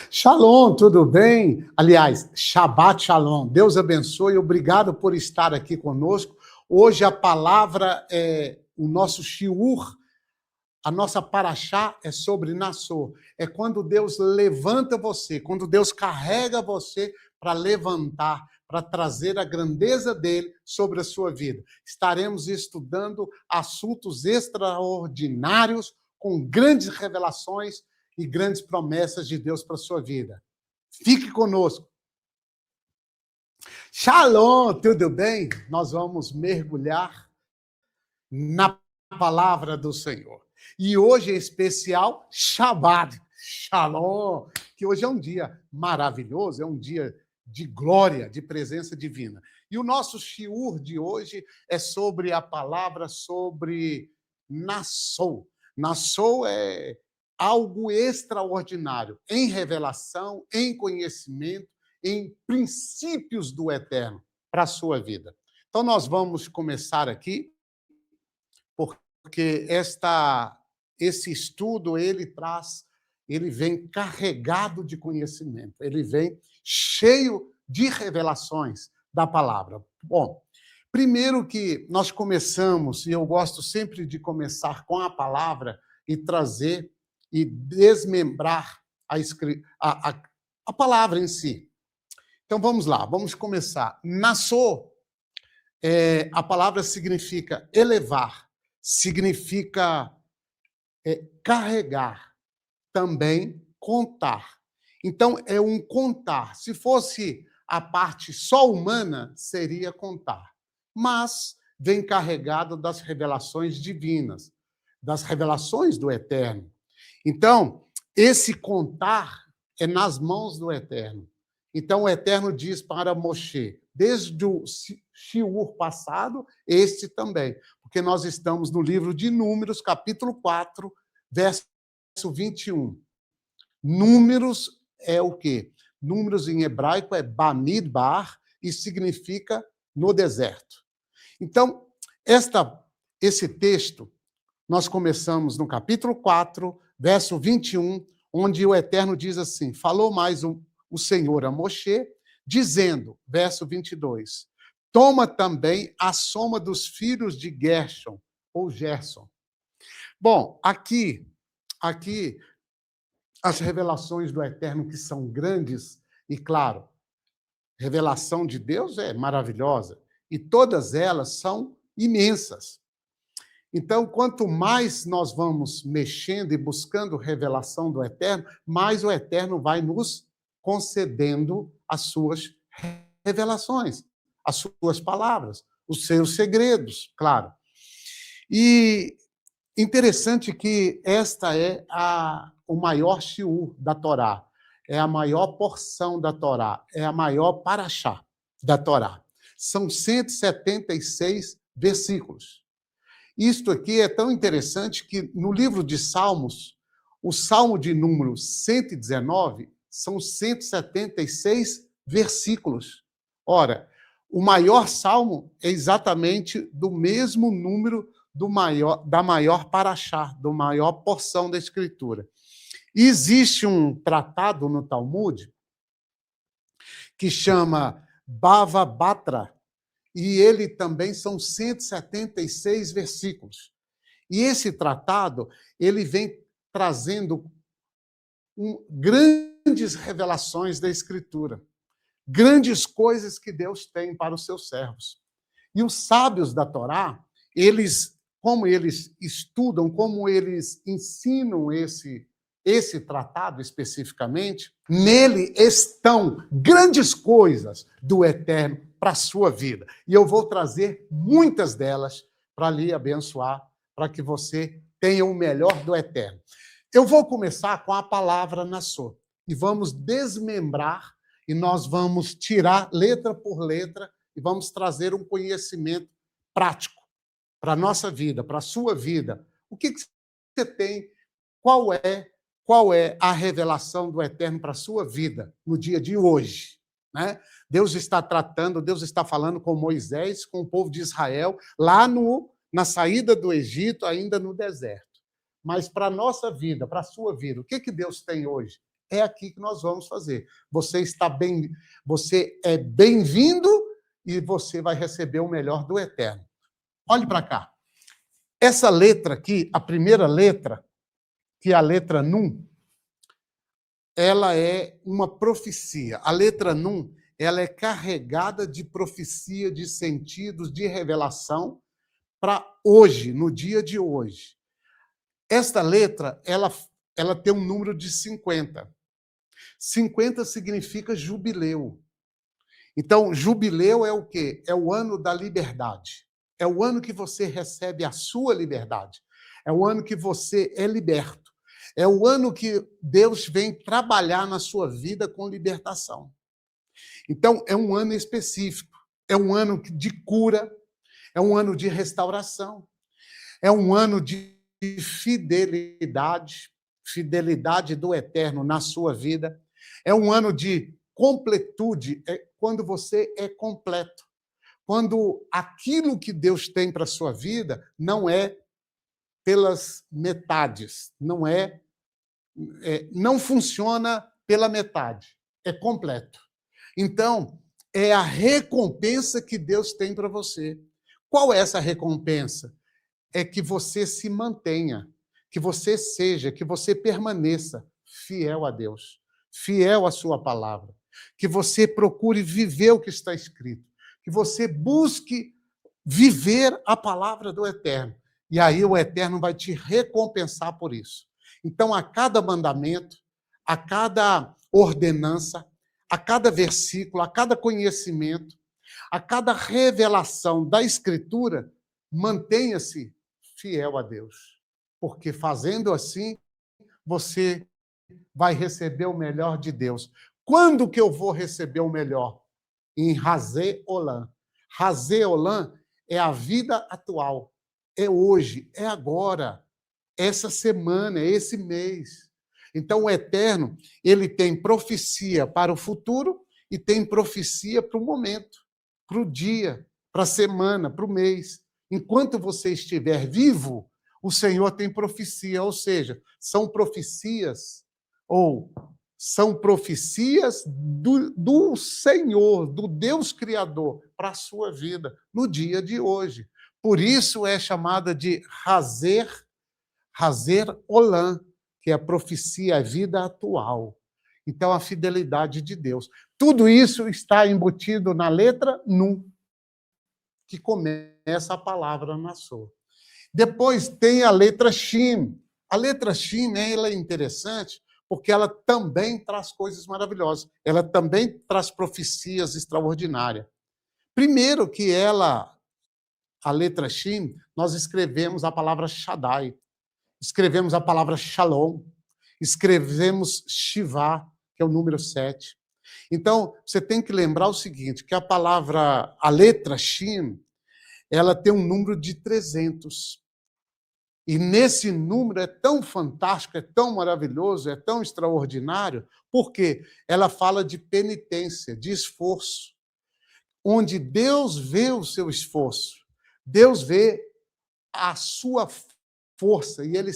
Shalom, tudo bem? Aliás, Shabbat Shalom. Deus abençoe, obrigado por estar aqui conosco. Hoje a palavra é o nosso shiur, a nossa paraxá é sobre Nassô. É quando Deus levanta você, quando Deus carrega você para levantar, para trazer a grandeza dele sobre a sua vida. Estaremos estudando assuntos extraordinários, com grandes revelações e grandes promessas de Deus para a sua vida. Fique conosco. Shalom, tudo bem? Nós vamos mergulhar na palavra do Senhor. E hoje, em especial, Shabbat, Shalom, que hoje é um dia maravilhoso, é um dia de glória, de presença divina. E o nosso shiur de hoje é sobre a palavra sobre Nassô. Nassô é algo extraordinário em revelação, em conhecimento, em princípios do eterno para a sua vida. Então, nós vamos começar aqui, porque esse estudo ele vem carregado de conhecimento, ele vem cheio de revelações da palavra. Bom, primeiro que nós começamos, e eu gosto sempre de começar com a palavra e trazer e desmembrar a palavra em si. Então vamos lá, vamos começar. Nassô, a palavra significa elevar, significa carregar, também contar. Então, é um contar. Se fosse a parte só humana, seria contar. Mas vem carregado das revelações divinas, das revelações do Eterno. Então, esse contar é nas mãos do Eterno. Então, o Eterno diz para Moshe, desde o shiur passado, este também, porque nós estamos no livro de Números, capítulo 4, verso 21. Números é o quê? Números em hebraico é Bamidbar e significa no deserto. Então, esse texto, nós começamos no capítulo 4, verso 21, onde o Eterno diz assim, falou mais o Senhor a Moshe, dizendo, verso 22, toma também a soma dos filhos de Gershon, ou Gerson. Bom, aqui, as revelações do Eterno que são grandes, e claro, revelação de Deus é maravilhosa, e todas elas são imensas. Então, quanto mais nós vamos mexendo e buscando revelação do Eterno, mais o Eterno vai nos concedendo as suas revelações, as suas palavras, os seus segredos, claro. E interessante que esta é o maior shiur da Torá, é a maior porção da Torá, é a maior paraxá da Torá. São 176 versículos. Isto aqui é tão interessante que no livro de Salmos, o Salmo de número 119 são 176 versículos. Ora, o maior salmo é exatamente do mesmo número da maior paraxá, da maior porção da Escritura. E existe um tratado no Talmud que chama Bava Batra, e ele também são 176 versículos. E esse tratado, ele vem trazendo grandes revelações da Escritura, grandes coisas que Deus tem para os seus servos. E os sábios da Torá, como eles estudam, como eles ensinam esse tratado especificamente, nele estão grandes coisas do Eterno para a sua vida. E eu vou trazer muitas delas para lhe abençoar, para que você tenha o melhor do Eterno. Eu vou começar com a palavra Nassô, e vamos desmembrar, e nós vamos tirar letra por letra, e vamos trazer um conhecimento prático para a nossa vida, para a sua vida. O que você tem? Qual é a revelação do Eterno para a sua vida no dia de hoje? Né? Deus está tratando, Deus está falando com Moisés, com o povo de Israel, lá na saída do Egito, ainda no deserto. Mas para a nossa vida, para a sua vida, o que Deus tem hoje? é aqui que nós vamos fazer. Você é bem-vindo e você vai receber o melhor do eterno. Olhe para cá. Essa letra aqui, a primeira letra, que é a letra Nun, ela é uma profecia. A letra Nun, ela é carregada de profecia, de sentidos, de revelação para hoje, no dia de hoje. Esta letra, ela tem um número de 50. 50 significa jubileu. Então, jubileu é o quê? É o ano da liberdade. É o ano que você recebe a sua liberdade. É o ano que você é liberto. É o ano que Deus vem trabalhar na sua vida com libertação. Então, é um ano específico. É um ano de cura. É um ano de restauração. É um ano de fidelidade. Fidelidade do eterno na sua vida. É um ano de completude, é quando você é completo. Quando aquilo que Deus tem para a sua vida não é pelas metades, não funciona pela metade, é completo. Então, é a recompensa que Deus tem para você. Qual é essa recompensa? É que você se mantenha, que você seja, que você permaneça fiel a Deus, fiel à sua palavra, que você procure viver o que está escrito, que você busque viver a palavra do Eterno. E aí o Eterno vai te recompensar por isso. Então, a cada mandamento, a cada ordenança, a cada versículo, a cada conhecimento, a cada revelação da Escritura, mantenha-se fiel a Deus. Porque fazendo assim, você vai receber o melhor de Deus. Quando que eu vou receber o melhor? Em Razé Olam. Razé Olam é a vida atual. É hoje, é agora, essa semana, é esse mês. Então, o Eterno, ele tem profecia para o futuro e tem profecia para o momento, para o dia, para a semana, para o mês. Enquanto você estiver vivo, o Senhor tem profecia, ou seja, são profecias do Senhor, do Deus Criador, para a sua vida, no dia de hoje. Por isso é chamada de Razer Olam, que é a profecia, a vida atual. Então, a fidelidade de Deus. Tudo isso está embutido na letra Nun, que começa a palavra Nassau. Depois tem a letra Shin. A letra Shin, ela é interessante porque ela também traz coisas maravilhosas. Ela também traz profecias extraordinárias. Primeiro que a letra Shin, nós escrevemos a palavra Shaddai, escrevemos a palavra Shalom, escrevemos Shivá, que é o número 7. Então, você tem que lembrar o seguinte, que a letra Shin, ela tem um número de 300. E nesse número é tão fantástico, é tão maravilhoso, é tão extraordinário, porque ela fala de penitência, de esforço, onde Deus vê o seu esforço, Deus vê a sua força, e ele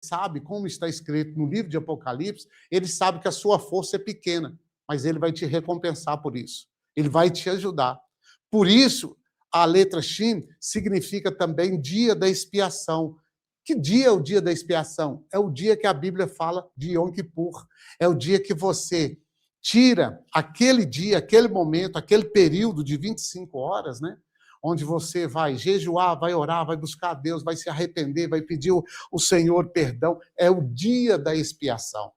sabe, como está escrito no livro de Apocalipse, ele sabe que a sua força é pequena, mas ele vai te recompensar por isso, ele vai te ajudar. Por isso, a letra Shin significa também dia da expiação. Que dia é o dia da expiação? É o dia que a Bíblia fala de Yom Kippur. É o dia que você tira aquele dia, aquele momento, aquele período de 25 horas, né? Onde você vai jejuar, vai orar, vai buscar a Deus, vai se arrepender, vai pedir o Senhor perdão. É o dia da expiação.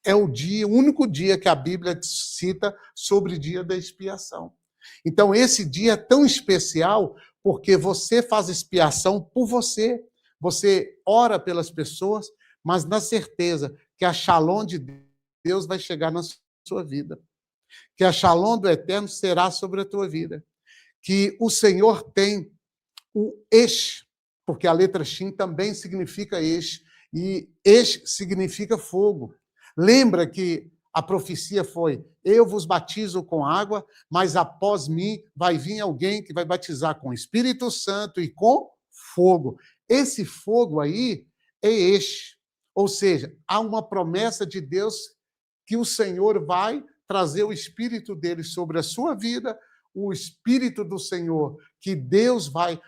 É o único dia que a Bíblia cita sobre o dia da expiação. Então, esse dia é tão especial porque você faz expiação por você. Você ora pelas pessoas, mas na certeza que a Shalom de Deus vai chegar na sua vida. Que a Shalom do Eterno será sobre a tua vida. Que o Senhor tem o Esh, porque a letra Shin também significa Esh, e Esh significa fogo. Lembra que a profecia foi: eu vos batizo com água, mas após mim vai vir alguém que vai batizar com o Espírito Santo e com fogo. Esse fogo aí é Esh, ou seja, há uma promessa de Deus que o Senhor vai trazer o Espírito dele sobre a sua vida, o Espírito do Senhor, que Deus vai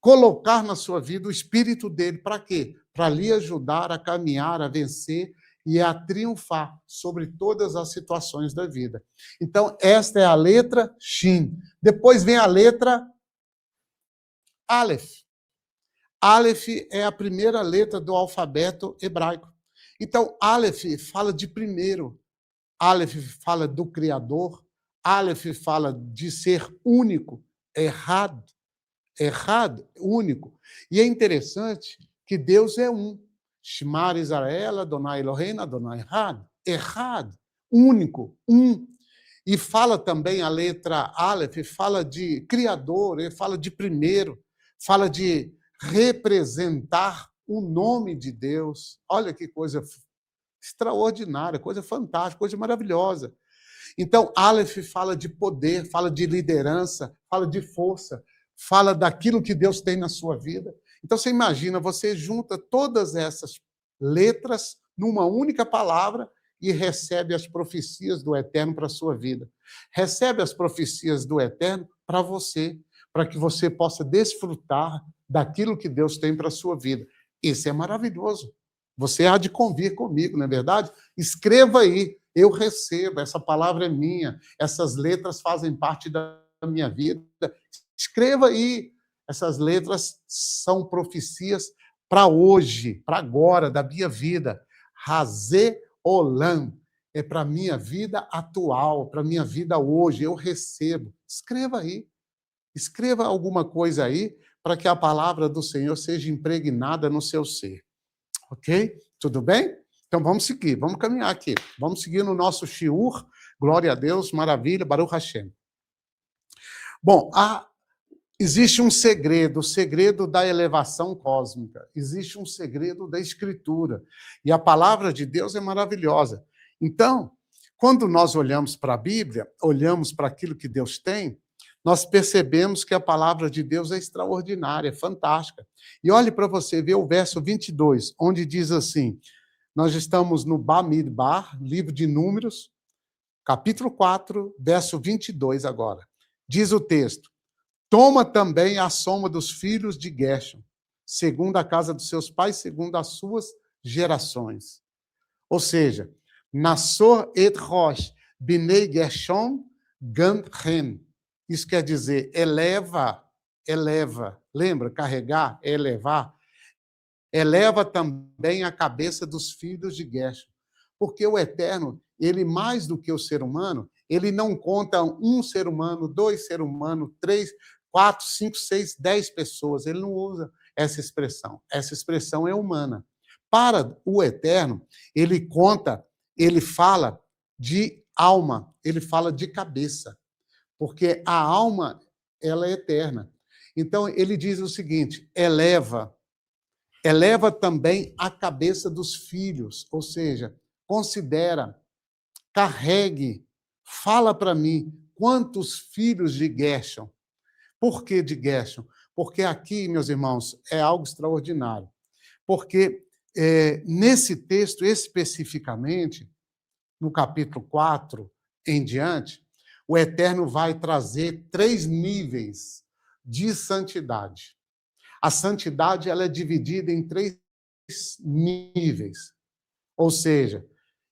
colocar na sua vida o Espírito dele. Para quê? Para lhe ajudar a caminhar, a vencer e a triunfar sobre todas as situações da vida. Então, esta é a letra Shin. Depois vem a letra Aleph. Aleph é a primeira letra do alfabeto hebraico. Então, Aleph fala de primeiro. Aleph fala do Criador. Aleph fala de ser único. Errad, único. E é interessante que Deus é um. Shmar Israel, Adonai Eloheinu, Adonai Errad, único, um. E fala também a letra Aleph, fala de Criador, ele fala de primeiro, fala de representar o nome de Deus. Olha que coisa extraordinária, coisa fantástica, coisa maravilhosa. Então, Aleph fala de poder, fala de liderança, fala de força, fala daquilo que Deus tem na sua vida. Então, você imagina, você junta todas essas letras numa única palavra e recebe as profecias do Eterno para a sua vida. Recebe as profecias do Eterno para você, para que você possa desfrutar daquilo que Deus tem para a sua vida. Isso é maravilhoso. Você há de convir comigo, não é verdade? Escreva aí, eu recebo, essa palavra é minha, essas letras fazem parte da minha vida. Escreva aí, essas letras são profecias para hoje, para agora, da minha vida. Razê Olam é para a minha vida atual, para a minha vida hoje, eu recebo. Escreva aí, escreva alguma coisa aí, para que a palavra do Senhor seja impregnada no seu ser. Ok? Tudo bem? Então vamos seguir, vamos caminhar aqui. Vamos seguir no nosso shiur. Glória a Deus, maravilha, Baruch Hashem. Bom, existe um segredo, o segredo da elevação cósmica. Existe um segredo da Escritura. E a palavra de Deus é maravilhosa. Então, quando nós olhamos para a Bíblia, olhamos para aquilo que Deus tem, nós percebemos que a palavra de Deus é extraordinária, é fantástica. E olhe para você ver o verso 22, onde diz assim, nós estamos no Bamidbar, livro de Números, capítulo 4, verso 22 agora. Diz o texto, toma também a soma dos filhos de Gershon, segundo a casa dos seus pais, segundo as suas gerações. Ou seja, Nassor et Rosh, Binei Gershon, Gantchen. Isso quer dizer, eleva. Lembra? Carregar, elevar. Eleva também a cabeça dos filhos de Gershon. Porque o Eterno, ele mais do que o ser humano, ele não conta um ser humano, dois seres humanos, 3, 4, 5, 6, 10 pessoas. Ele não usa essa expressão. Essa expressão é humana. Para o Eterno, ele conta, ele fala de alma, ele fala de cabeça. Porque a alma, ela é eterna. Então, ele diz o seguinte, eleva também a cabeça dos filhos, ou seja, considera, carregue, fala para mim, quantos filhos de Gershon? Por que de Gershon? Porque aqui, meus irmãos, é algo extraordinário. Porque nesse texto, especificamente, no capítulo 4 em diante, o Eterno vai trazer 3 níveis de santidade. A santidade ela é dividida em 3 níveis. Ou seja,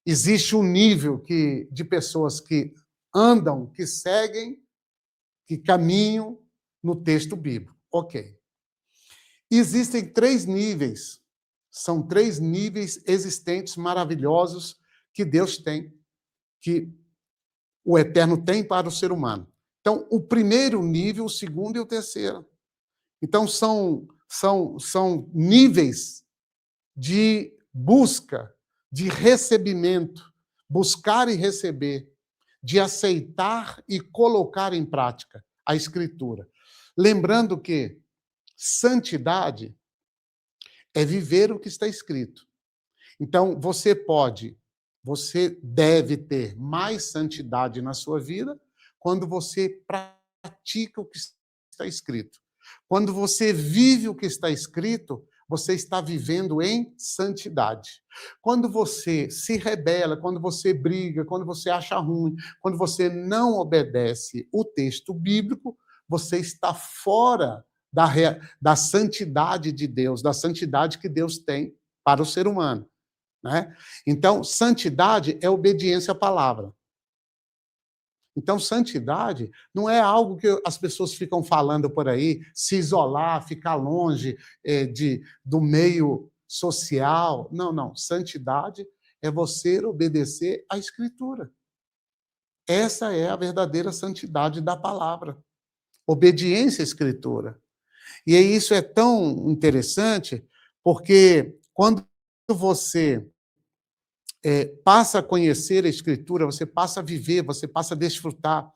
existe um nível de pessoas que andam, que seguem, que caminham no texto bíblico. Ok. Existem 3 níveis. São 3 níveis existentes, maravilhosos, que Deus tem, que o Eterno tem para o ser humano. Então, o primeiro nível, o segundo e o terceiro. Então, são níveis de busca, de recebimento, buscar e receber, de aceitar e colocar em prática a Escritura. Lembrando que santidade é viver o que está escrito. Então, você deve ter mais santidade na sua vida quando você pratica o que está escrito. Quando você vive o que está escrito, você está vivendo em santidade. Quando você se rebela, quando você briga, quando você acha ruim, quando você não obedece o texto bíblico, você está fora da santidade de Deus, da santidade que Deus tem para o ser humano, né? Então, santidade é obediência à palavra. Então, santidade não é algo que as pessoas ficam falando por aí, se isolar, ficar longe do meio social. Não, não. Santidade é você obedecer à Escritura. Essa é a verdadeira santidade da palavra. Obediência à Escritura. E isso é tão interessante, porque quando você passa a conhecer a Escritura, você passa a viver, você passa a desfrutar,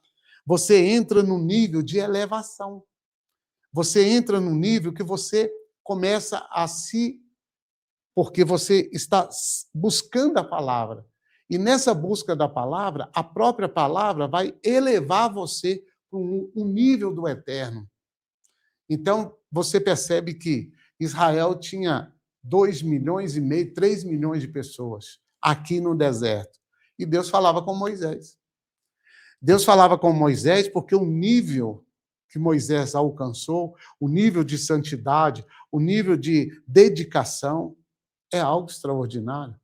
você entra num nível de elevação. Você entra num nível que você começa a se... Porque você está buscando a palavra. E nessa busca da palavra, a própria palavra vai elevar você para um nível do eterno. Então, você percebe que Israel tinha 2,5 milhões, 3 milhões de pessoas aqui no deserto. E Deus falava com Moisés. Deus falava com Moisés porque o nível que Moisés alcançou, o nível de santidade, o nível de dedicação, é algo extraordinário.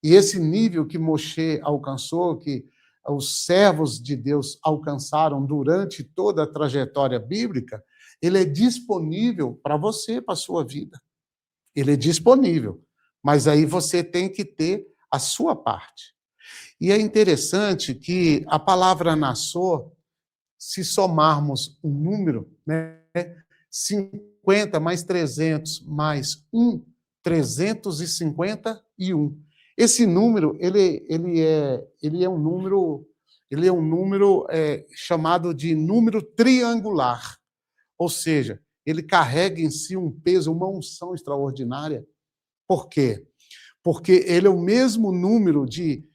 E esse nível que Moshe alcançou, que os servos de Deus alcançaram durante toda a trajetória bíblica, ele é disponível para você, para a sua vida. Ele é disponível. Mas aí você tem que ter a sua parte. E é interessante que a palavra Nassor, se somarmos o número, né, 50 mais 300 mais 1, 351. Esse número, ele é um número chamado de número triangular. Ou seja, ele carrega em si um peso, uma unção extraordinária. Por quê? Porque ele é o mesmo número de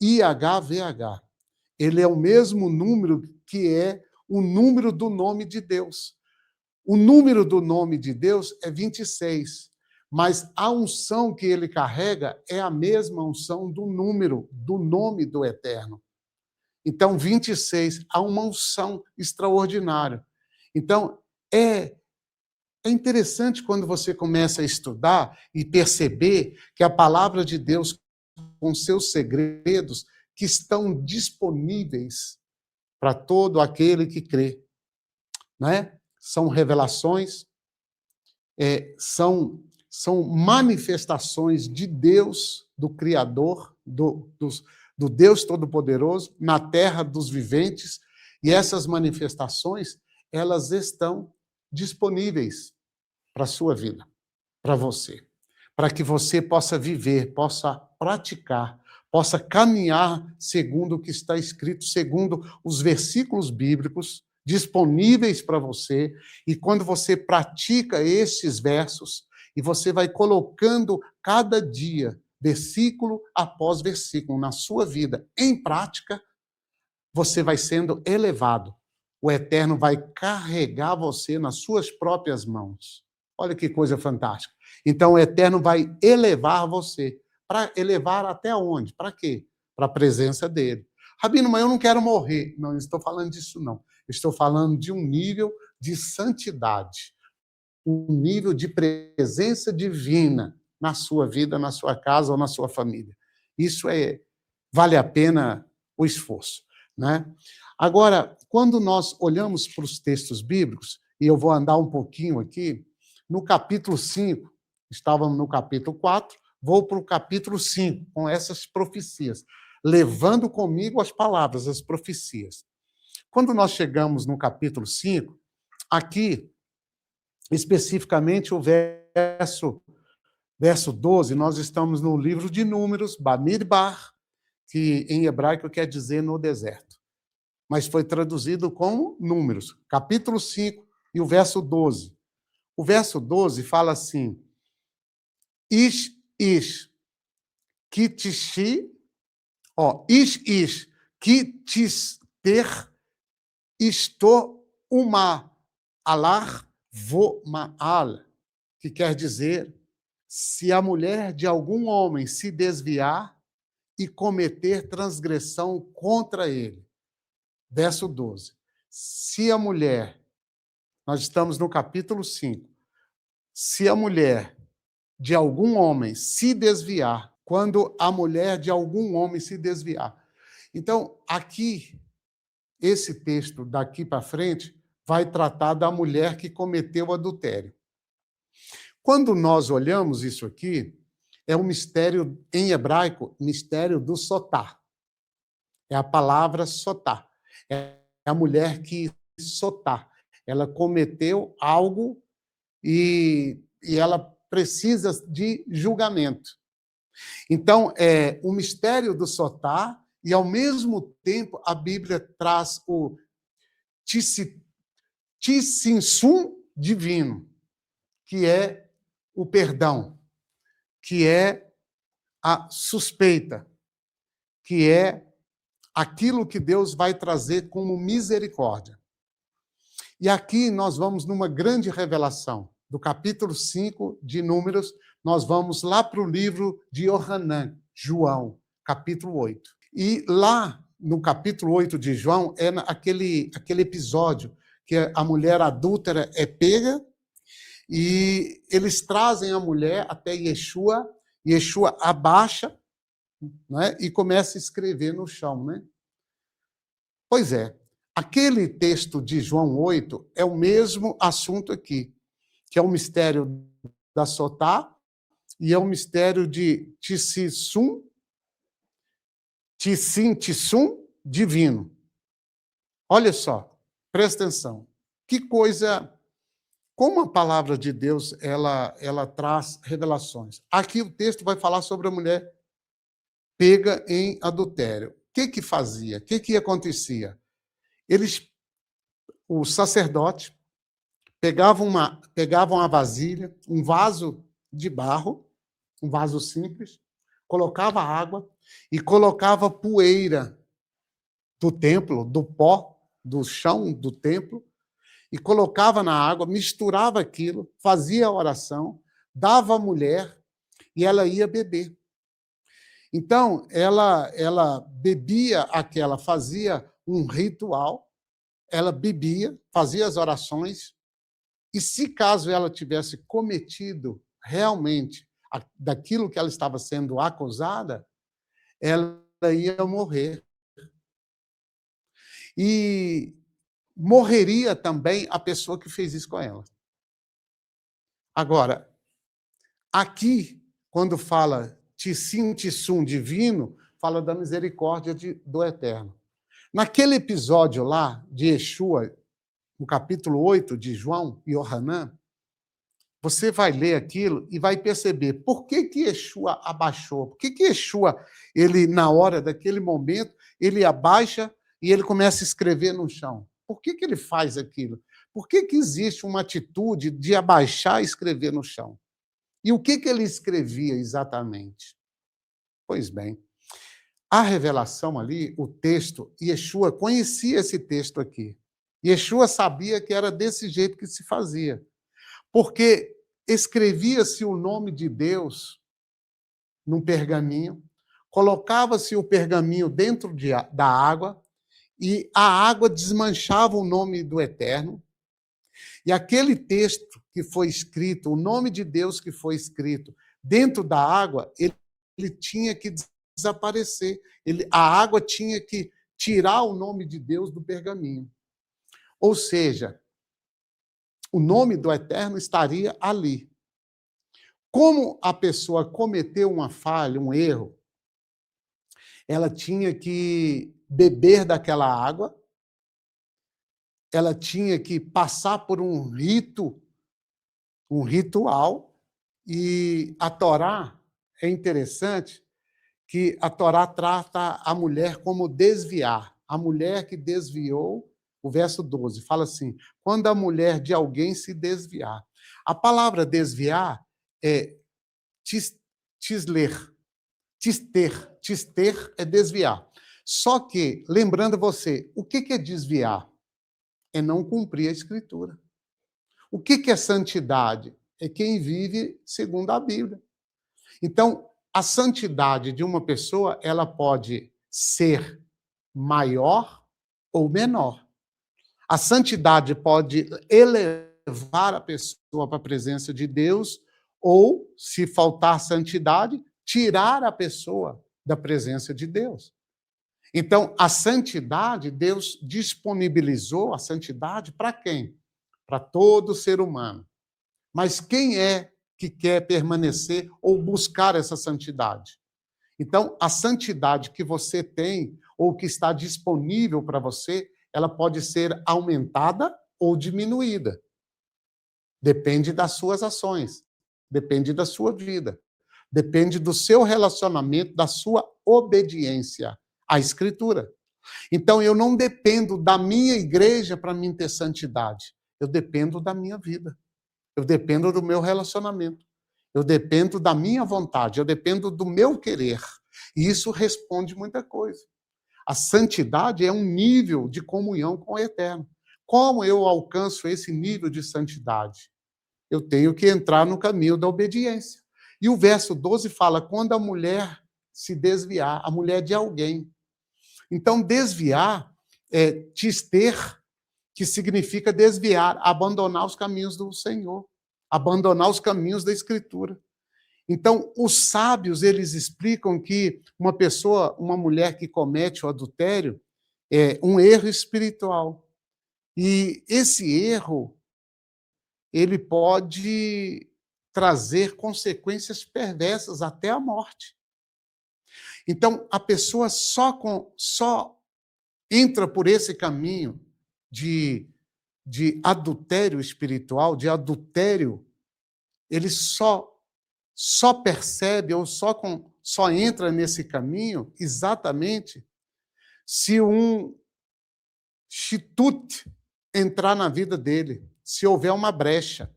IHVH. Ele é o mesmo número que é o número do nome de Deus. O número do nome de Deus é 26, mas a unção que ele carrega é a mesma unção do número, do nome do Eterno. Então, 26, há uma unção extraordinária. Então, é interessante quando você começa a estudar e perceber que a palavra de Deus, com seus segredos, que estão disponíveis para todo aquele que crê, né? São revelações, são manifestações de Deus, do Criador, do Deus Todo-Poderoso, na terra dos viventes, e essas manifestações, elas estão disponíveis para a sua vida, para você, para que você possa viver, possa praticar, possa caminhar segundo o que está escrito, segundo os versículos bíblicos disponíveis para você, e quando você pratica esses versos, e você vai colocando cada dia, versículo após versículo, na sua vida, em prática, você vai sendo elevado. O Eterno vai carregar você nas suas próprias mãos. Olha que coisa fantástica. Então, o Eterno vai elevar você. Para elevar até onde? Para quê? Para a presença dele. Rabino, mas eu não quero morrer. Não, não estou falando disso, não. Estou falando de um nível de santidade, um nível de presença divina na sua vida, na sua casa ou na sua família. Isso vale a pena o esforço, né? Agora, quando nós olhamos para os textos bíblicos, e eu vou andar um pouquinho aqui, no capítulo 5, estávamos no capítulo 4, vou para o capítulo 5, com essas profecias, levando comigo as palavras, as profecias. Quando nós chegamos no capítulo 5, aqui, especificamente o verso 12, nós estamos no livro de Números, Bamidbar, que em hebraico quer dizer no deserto, mas foi traduzido como Números, capítulo 5 e o verso 12. O verso 12 fala assim: Ish, kitishi, ish, kitister, isto uma, alar, vo, maal, que quer dizer se a mulher de algum homem se desviar e cometer transgressão contra ele. Verso 12. Se a mulher, nós estamos no capítulo 5, se a mulher de algum homem se desviar, quando a mulher de algum homem se desviar. Então, aqui, esse texto daqui para frente vai tratar da mulher que cometeu o adultério. Quando nós olhamos isso aqui, é um mistério, em hebraico, mistério do sotá. É a palavra sotá. É a mulher que sotá. Ela cometeu algo e ela precisa de julgamento. Então, é o mistério do sotá e, ao mesmo tempo, a Bíblia traz o tissinsum divino, que é o perdão, que é a suspeita, que é aquilo que Deus vai trazer como misericórdia. E aqui nós vamos numa grande revelação. Do capítulo 5 de Números, nós vamos lá para o livro de Yohanan, João, capítulo 8. E lá, no capítulo 8 de João, é aquele episódio que a mulher adúltera é pega e eles trazem a mulher até Yeshua, Yeshua abaixa, né, e começa a escrever no chão, né? Pois é, aquele texto de João 8 é o mesmo assunto aqui, que é o mistério da Sotá e é o mistério de Tissum divino. Olha só, presta atenção. Que coisa, como a palavra de Deus, ela traz revelações. Aqui o texto vai falar sobre a mulher pega em adultério. O que fazia? O que acontecia? O sacerdote pegavam uma vasilha, um vaso de barro, um vaso simples, colocava água e colocava poeira do templo, do pó, do chão do templo, e colocava na água, misturava aquilo, fazia a oração, dava à mulher e ela ia beber. Então, ela bebia aquela, fazia um ritual, ela bebia, fazia as orações, e se caso ela tivesse cometido realmente daquilo que ela estava sendo acusada, ela ia morrer. E morreria também a pessoa que fez isso com ela. Agora, aqui, quando fala tissum divino, fala da misericórdia do Eterno. Naquele episódio lá de Yeshua, no capítulo 8 de João e Yohanan, você vai ler aquilo e vai perceber por que Yeshua abaixou, por que Yeshua, ele, na hora daquele momento, ele abaixa e ele começa a escrever no chão. Por que ele faz aquilo? Por que existe uma atitude de abaixar e escrever no chão? E o que ele escrevia exatamente? Pois bem, a revelação ali, o texto, Yeshua conhecia esse texto aqui. Yeshua sabia que era desse jeito que se fazia. Porque escrevia-se o nome de Deus num pergaminho, colocava-se o pergaminho dentro da água, e a água desmanchava o nome do Eterno, e aquele texto que foi escrito, o nome de Deus que foi escrito dentro da água, ele tinha que desaparecer. A água tinha que tirar o nome de Deus do pergaminho. Ou seja, o nome do Eterno estaria ali. Como a pessoa cometeu uma falha, um erro, ela tinha que beber daquela água, ela tinha que passar por um ritual, e a Torá é interessante que a Torá trata a mulher como desviar. A mulher que desviou, o verso 12, fala assim, quando a mulher de alguém se desviar. A palavra desviar é tister é desviar. Só que, lembrando você, o que é desviar? É não cumprir a Escritura. O que é santidade? é quem vive segundo a Bíblia. Então, a santidade de uma pessoa, ela pode ser maior ou menor. A santidade pode elevar a pessoa para a presença de Deus, ou, se faltar santidade, tirar a pessoa da presença de Deus. Então, a santidade, Deus disponibilizou a santidade para quem? Para todo ser humano. Mas quem é que quer permanecer ou buscar essa santidade? Então, a santidade que você tem ou que está disponível para você, ela pode ser aumentada ou diminuída. Depende das suas ações, depende da sua vida, depende do seu relacionamento, da sua obediência à Escritura. Então, eu não dependo da minha igreja para mim ter santidade. Eu dependo da minha vida. Eu dependo do meu relacionamento. Eu dependo da minha vontade. Eu dependo do meu querer. E isso responde muita coisa. A santidade é um nível de comunhão com o Eterno. Como eu alcanço esse nível de santidade? Eu tenho que entrar no caminho da obediência. E o verso 12 fala, quando a mulher se desviar, a mulher de alguém. Então, desviar é tister, que significa desviar, abandonar os caminhos do Senhor, abandonar os caminhos da Escritura. Então, os sábios, eles explicam que uma pessoa, uma mulher que comete o adultério, é um erro espiritual. E esse erro, ele pode trazer consequências perversas até a morte. Então, a pessoa só entra por esse caminho de adultério espiritual, de adultério, ele só percebe ou só entra nesse caminho exatamente se um chitute entrar na vida dele, se houver uma brecha,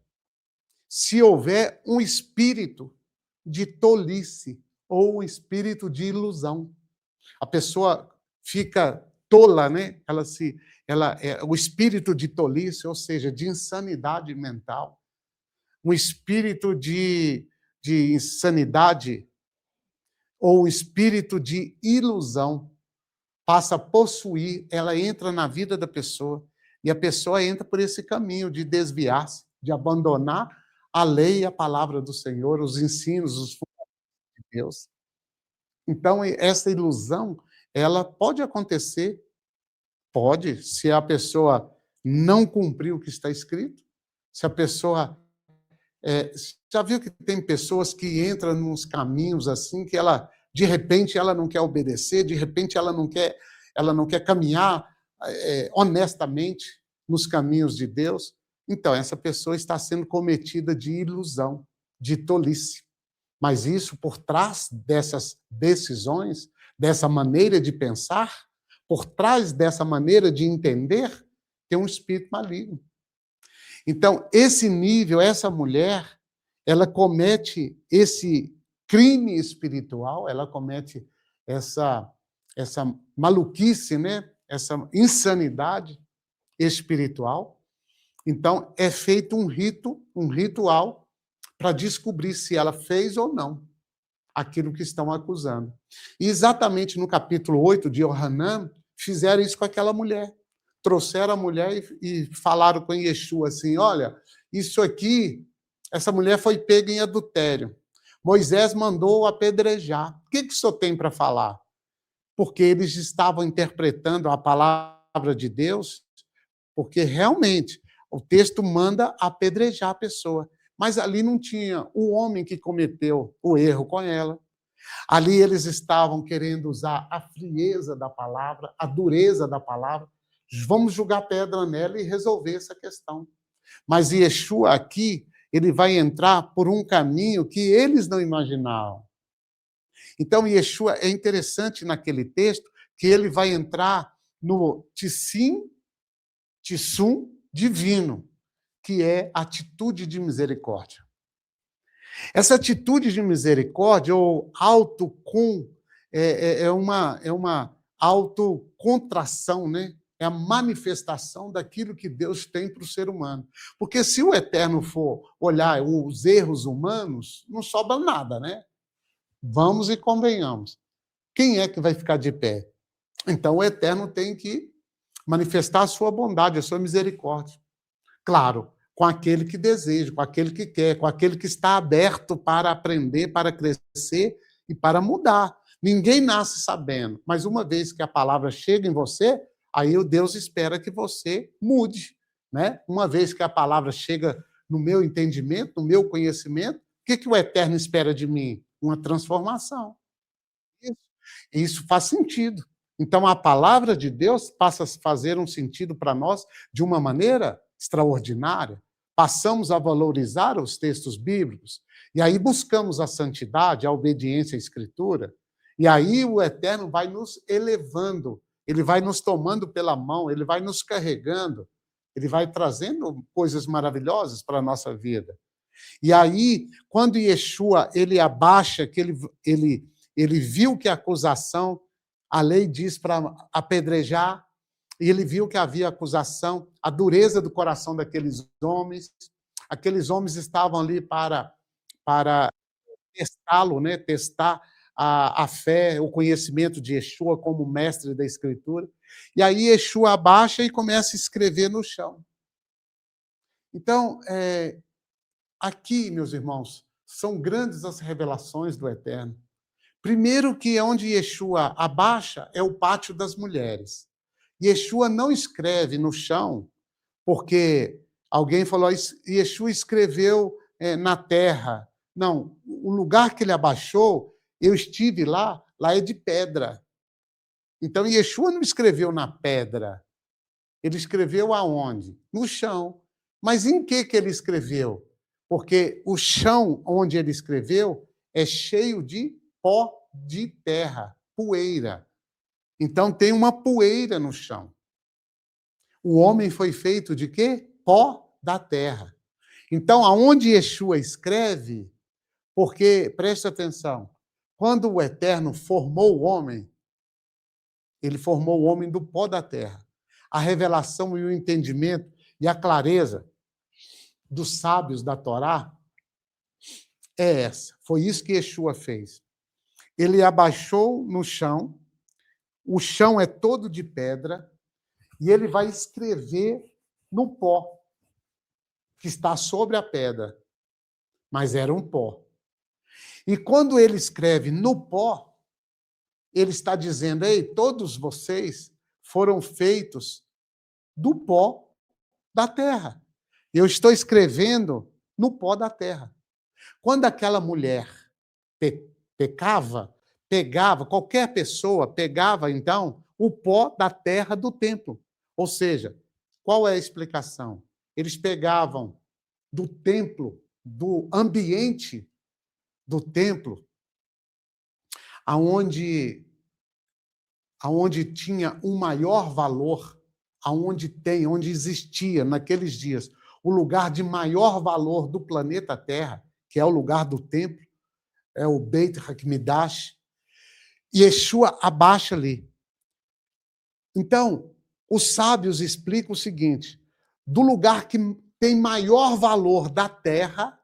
se houver um espírito de tolice ou um espírito de ilusão. A pessoa fica tola, né? O espírito de tolice, ou seja, de insanidade mental, um espírito de insanidade ou um espírito de ilusão passa a possuir, ela entra na vida da pessoa e a pessoa entra por esse caminho de desviar-se, de abandonar a lei e a palavra do Senhor, os ensinos, os fundamentos de Deus. Então, essa ilusão, ela pode acontecer, pode, se a pessoa não cumprir o que está escrito, se a pessoa... já viu que tem pessoas que entram nos caminhos assim, que ela, de repente, ela não quer obedecer, de repente, ela não quer caminhar honestamente nos caminhos de Deus? Então, essa pessoa está sendo cometida de ilusão, de tolice. Mas isso, por trás dessas decisões, dessa maneira de pensar, por trás dessa maneira de entender, tem um espírito maligno. Então, esse nível, essa mulher, ela comete esse crime espiritual, ela comete essa maluquice, né? Essa insanidade espiritual. Então, é feito um ritual, para descobrir se ela fez ou não aquilo que estão acusando. E exatamente no capítulo 8 de Yohanan, fizeram isso com aquela mulher. Trouxeram a mulher e falaram com Yeshua assim, olha, isso aqui, essa mulher foi pega em adultério. Moisés mandou apedrejar. O que o senhor tem para falar? Porque eles estavam interpretando a palavra de Deus, porque realmente o texto manda apedrejar a pessoa. Mas ali não tinha o homem que cometeu o erro com ela. Ali eles estavam querendo usar a frieza da palavra, a dureza da palavra. Vamos jogar pedra nela e resolver essa questão. Mas Yeshua aqui, ele vai entrar por um caminho que eles não imaginavam. Então, Yeshua é interessante naquele texto que ele vai entrar no tissum divino, que é atitude de misericórdia. Essa atitude de misericórdia, ou é uma autocontração, né? é a manifestação daquilo que Deus tem para o ser humano. Porque se o Eterno for olhar os erros humanos, não sobra nada, né? Vamos e convenhamos. Quem é que vai ficar de pé? Então o Eterno tem que manifestar a sua bondade, a sua misericórdia. Claro, com aquele que deseja, com aquele que quer, com aquele que está aberto para aprender, para crescer e para mudar. Ninguém nasce sabendo, mas uma vez que a palavra chega em você, aí o Deus espera que você mude, né? Uma vez que a palavra chega no meu entendimento, no meu conhecimento, o que o Eterno espera de mim? Uma transformação. Isso. Isso faz sentido. Então, a palavra de Deus passa a fazer um sentido para nós de uma maneira extraordinária. Passamos a valorizar os textos bíblicos, e aí buscamos a santidade, a obediência à Escritura, e aí o Eterno vai nos elevando, ele vai nos tomando pela mão, ele vai nos carregando, ele vai trazendo coisas maravilhosas para a nossa vida. E aí, quando Yeshua ele abaixa, que ele viu que a acusação, a lei diz para apedrejar, e ele viu que havia acusação, a dureza do coração daqueles homens. Aqueles homens estavam ali para testá-lo, né? Testar a fé, o conhecimento de Yeshua como mestre da Escritura. E aí Yeshua abaixa e começa a escrever no chão. Então, aqui, meus irmãos, são grandes as revelações do Eterno. Primeiro que onde Yeshua abaixa é o pátio das mulheres. Yeshua não escreve no chão porque alguém falou, Yeshua escreveu na terra. Não, o lugar que ele abaixou, eu estive lá, lá é de pedra. Então, Yeshua não escreveu na pedra. Ele escreveu aonde? No chão. Mas em que ele escreveu? Porque o chão onde ele escreveu é cheio de pó de terra, poeira. Então tem uma poeira no chão. O homem foi feito de quê? Pó da terra. Então, aonde Yeshua escreve, porque, preste atenção, quando o Eterno formou o homem, ele formou o homem do pó da terra. A revelação e o entendimento e a clareza dos sábios da Torá é essa. Foi isso que Yeshua fez. Ele abaixou no chão, o chão é todo de pedra, e ele vai escrever no pó, que está sobre a pedra, mas era um pó. E quando ele escreve no pó, ele está dizendo, ei, todos vocês foram feitos do pó da terra. Eu estou escrevendo no pó da terra. Quando aquela mulher pecava, pegava, qualquer pessoa pegava, então, o pó da terra do templo. Ou seja, qual é a explicação? Eles pegavam do templo, do ambiente do templo, aonde tinha um maior valor, onde existia naqueles dias o lugar de maior valor do planeta Terra, que é o lugar do templo, é o Beit HaKmidash, e Yeshua abaixa ali. Então, os sábios explicam o seguinte, do lugar que tem maior valor da terra,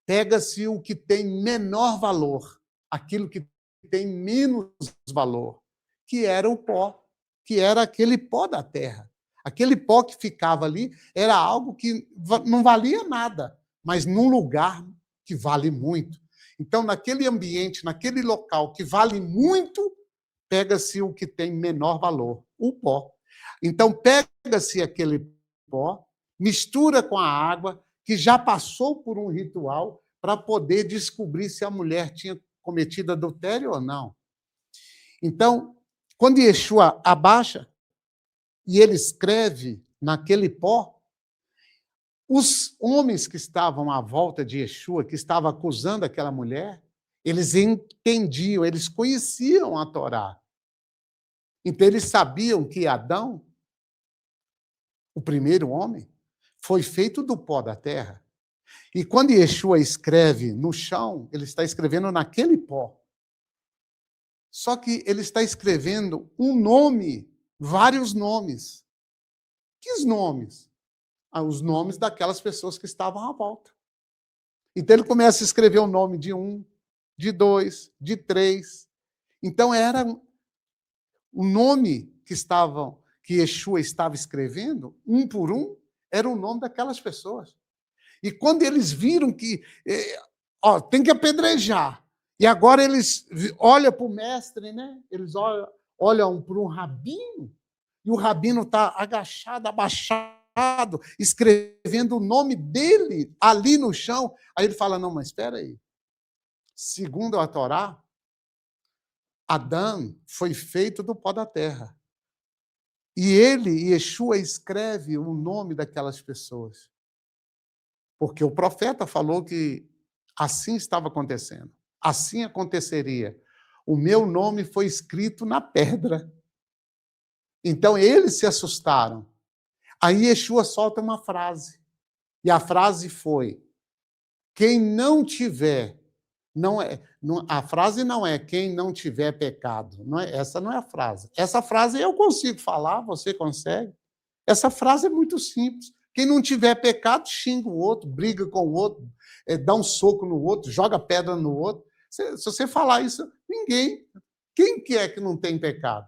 pega-se o que tem menor valor, aquilo que tem menos valor, que era o pó, que era aquele pó da terra. Aquele pó que ficava ali era algo que não valia nada, mas num lugar que vale muito. Então, naquele ambiente, naquele local que vale muito, pega-se o que tem menor valor, o pó. Então, pega-se aquele pó, mistura com a água, que já passou por um ritual, para poder descobrir se a mulher tinha cometido adultério ou não. Então, quando Yeshua abaixa e ele escreve naquele pó, os homens que estavam à volta de Yeshua, que estavam acusando aquela mulher, eles entendiam, eles conheciam a Torá. Então, eles sabiam que Adão, o primeiro homem, foi feito do pó da terra. E quando Yeshua escreve no chão, ele está escrevendo naquele pó. Só que ele está escrevendo um nome, vários nomes. Que nomes? Os nomes daquelas pessoas que estavam à volta. Então ele começa a escrever o nome de um, de dois, de três. Então era o nome que Yeshua estava escrevendo, um por um, era o nome daquelas pessoas. E quando eles viram que tem que apedrejar, e agora eles olham para o mestre, né? Eles olham para um rabino, e o rabino está agachado, abaixado, escrevendo o nome dele ali no chão. Aí ele fala, não, mas espera aí. Segundo a Torá, Adão foi feito do pó da terra. E ele, Yeshua, escreve o nome daquelas pessoas. Porque o profeta falou que assim estava acontecendo. Assim aconteceria. O meu nome foi escrito na pedra. Então, eles se assustaram. Aí, Yeshua solta uma frase. E a frase foi: quem não tiver, a frase não é quem não tiver pecado. Essa não é a frase. Essa frase eu consigo falar, você consegue. Essa frase é muito simples. Quem não tiver pecado, xinga o outro, briga com o outro, dá um soco no outro, joga pedra no outro. Se você falar isso, ninguém. Quem que é que não tem pecado?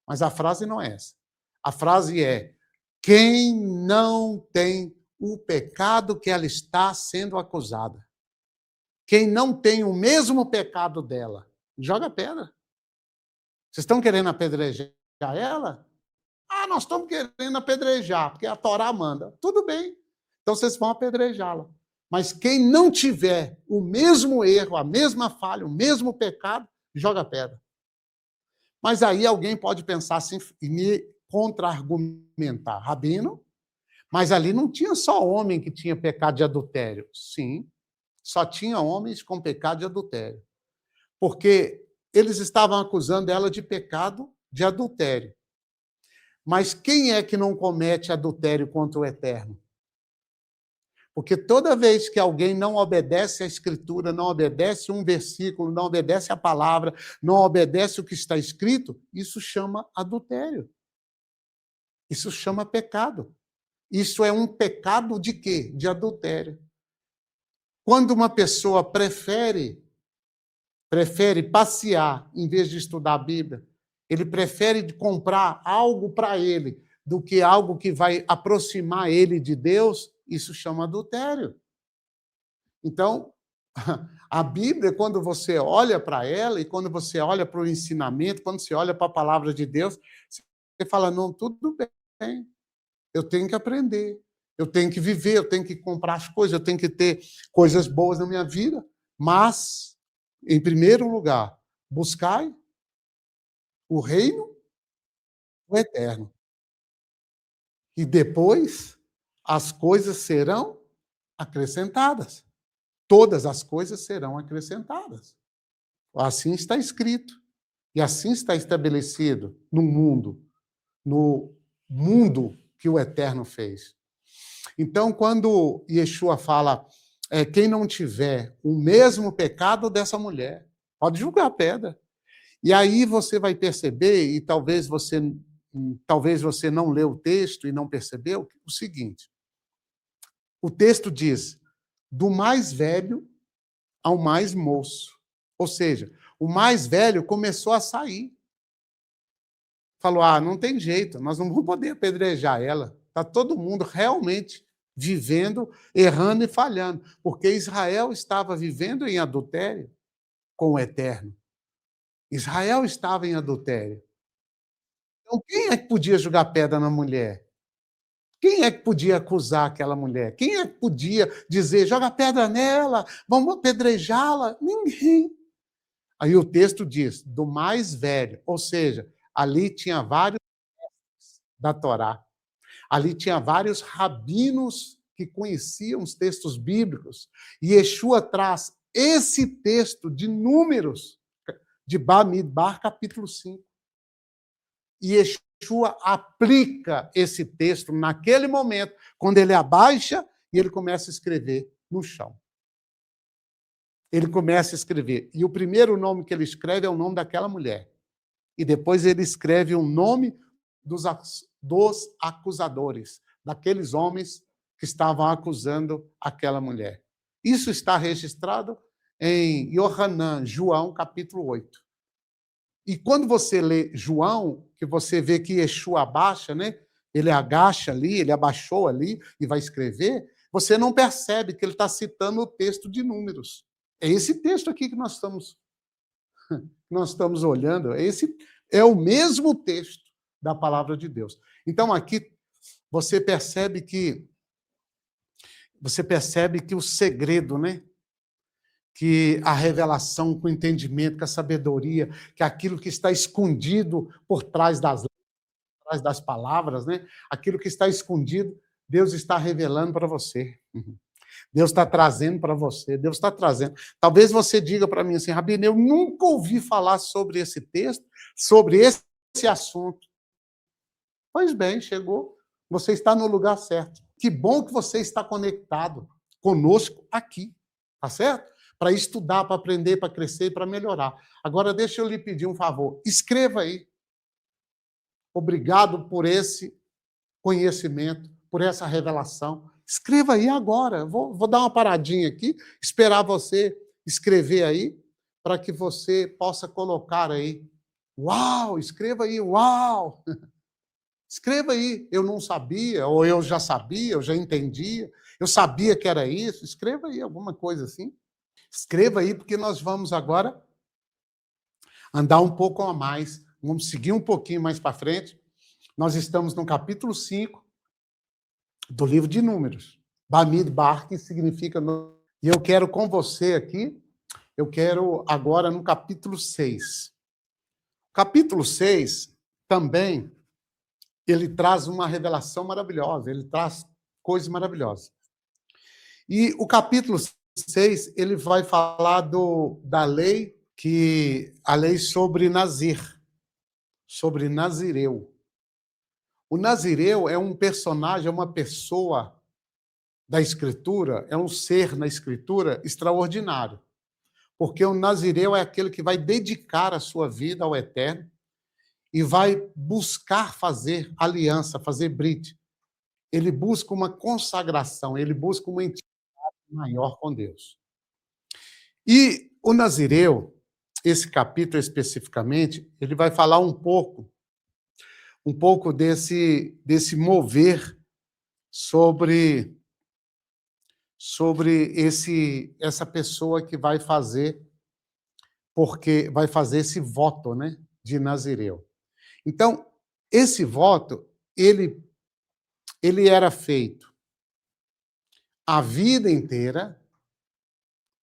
Mas a frase não é essa. A frase é: quem não tem o pecado que ela está sendo acusada. Quem não tem o mesmo pecado dela, joga pedra. Vocês estão querendo apedrejar ela? Nós estamos querendo apedrejar, porque a Torá manda. Tudo bem, então vocês vão apedrejá-la. Mas quem não tiver o mesmo erro, a mesma falha, o mesmo pecado, joga pedra. Mas aí alguém pode pensar assim e me contra-argumentar. Rabino, mas ali não tinha só homem que tinha pecado de adultério. Sim, só tinha homens com pecado de adultério. Porque eles estavam acusando ela de pecado de adultério. Mas quem é que não comete adultério contra o Eterno? Porque toda vez que alguém não obedece à Escritura, não obedece um versículo, não obedece a palavra, não obedece o que está escrito, isso chama adultério. Isso chama pecado. Isso é um pecado de quê? De adultério. Quando uma pessoa prefere passear em vez de estudar a Bíblia, ele prefere comprar algo para ele do que algo que vai aproximar ele de Deus, isso chama adultério. Então, a Bíblia, quando você olha para ela e quando você olha para o ensinamento, quando você olha para a palavra de Deus, você fala, não, tudo bem, eu tenho que aprender, eu tenho que viver, eu tenho que comprar as coisas, eu tenho que ter coisas boas na minha vida, mas, em primeiro lugar, buscai o reino o eterno. E depois as coisas serão acrescentadas. Todas as coisas serão acrescentadas. Assim está escrito. E assim está estabelecido no mundo que o Eterno fez. Então, quando Yeshua fala, quem não tiver o mesmo pecado dessa mulher, pode julgar a pedra. E aí você vai perceber, e talvez você não leu o texto e não percebeu, o seguinte. O texto diz, do mais velho ao mais moço. Ou seja, o mais velho começou a sair. Falou, não tem jeito, nós não vamos poder apedrejar ela. Está todo mundo realmente vivendo, errando e falhando. Porque Israel estava vivendo em adultério com o Eterno. Israel estava em adultério. Então, quem é que podia jogar pedra na mulher? Quem é que podia acusar aquela mulher? Quem é que podia dizer, joga pedra nela, vamos apedrejá-la? Ninguém. Aí o texto diz, do mais velho, ou seja, ali tinha vários da Torá. Ali tinha vários rabinos que conheciam os textos bíblicos. E Yeshua traz esse texto de Números, de Bamidbar, capítulo 5. E Yeshua aplica esse texto naquele momento, quando ele abaixa e ele começa a escrever no chão. Ele começa a escrever. E o primeiro nome que ele escreve é o nome daquela mulher. E depois ele escreve o nome dos acusadores, daqueles homens que estavam acusando aquela mulher. Isso está registrado em Yohanan, João, capítulo 8. E quando você lê João, que você vê que Yeshua abaixa, né? Ele agacha ali, ele abaixou ali e vai escrever, você não percebe que ele está citando o texto de Números. É esse texto aqui que nós estamos olhando, é o mesmo texto da palavra de Deus. Então aqui você percebe que o segredo, né? Que a revelação, com o entendimento, com a sabedoria, que aquilo que está escondido por trás das palavras, né? Aquilo que está escondido, Deus está revelando para você. Deus está trazendo para você, Deus está trazendo. Talvez você diga para mim assim, Rabino, eu nunca ouvi falar sobre esse texto, sobre esse assunto. Pois bem, chegou. Você está no lugar certo. Que bom que você está conectado conosco aqui, tá certo? Para estudar, para aprender, para crescer e para melhorar. Agora, deixa eu lhe pedir um favor. Escreva aí. Obrigado por esse conhecimento, por essa revelação. Escreva aí agora. Vou dar uma paradinha aqui, esperar você escrever aí, para que você possa colocar aí. Uau! Escreva aí, uau! Escreva aí, eu não sabia, ou eu já sabia, eu já entendia, eu sabia que era isso. Escreva aí alguma coisa assim. Escreva aí, porque nós vamos agora andar um pouco a mais, vamos seguir um pouquinho mais para frente. Nós estamos no capítulo 5 do livro de Números. Bamidbar, que significa... E eu quero com você aqui, eu quero agora no capítulo 6. Capítulo 6 também, ele traz uma revelação maravilhosa, ele traz coisas maravilhosas. E o capítulo 6, ele vai falar da lei, a lei sobre Nazir, sobre Nazireu. O Nazireu é um personagem, é uma pessoa da Escritura, é um ser na Escritura extraordinário. Porque o Nazireu é aquele que vai dedicar a sua vida ao Eterno e vai buscar fazer aliança, fazer brit. Ele busca uma consagração, ele busca uma intimidade maior com Deus. E o Nazireu, esse capítulo especificamente, ele vai falar um pouco desse mover sobre essa pessoa que vai fazer, porque vai fazer esse voto, né, de Nazireu. Então, esse voto, ele era feito a vida inteira.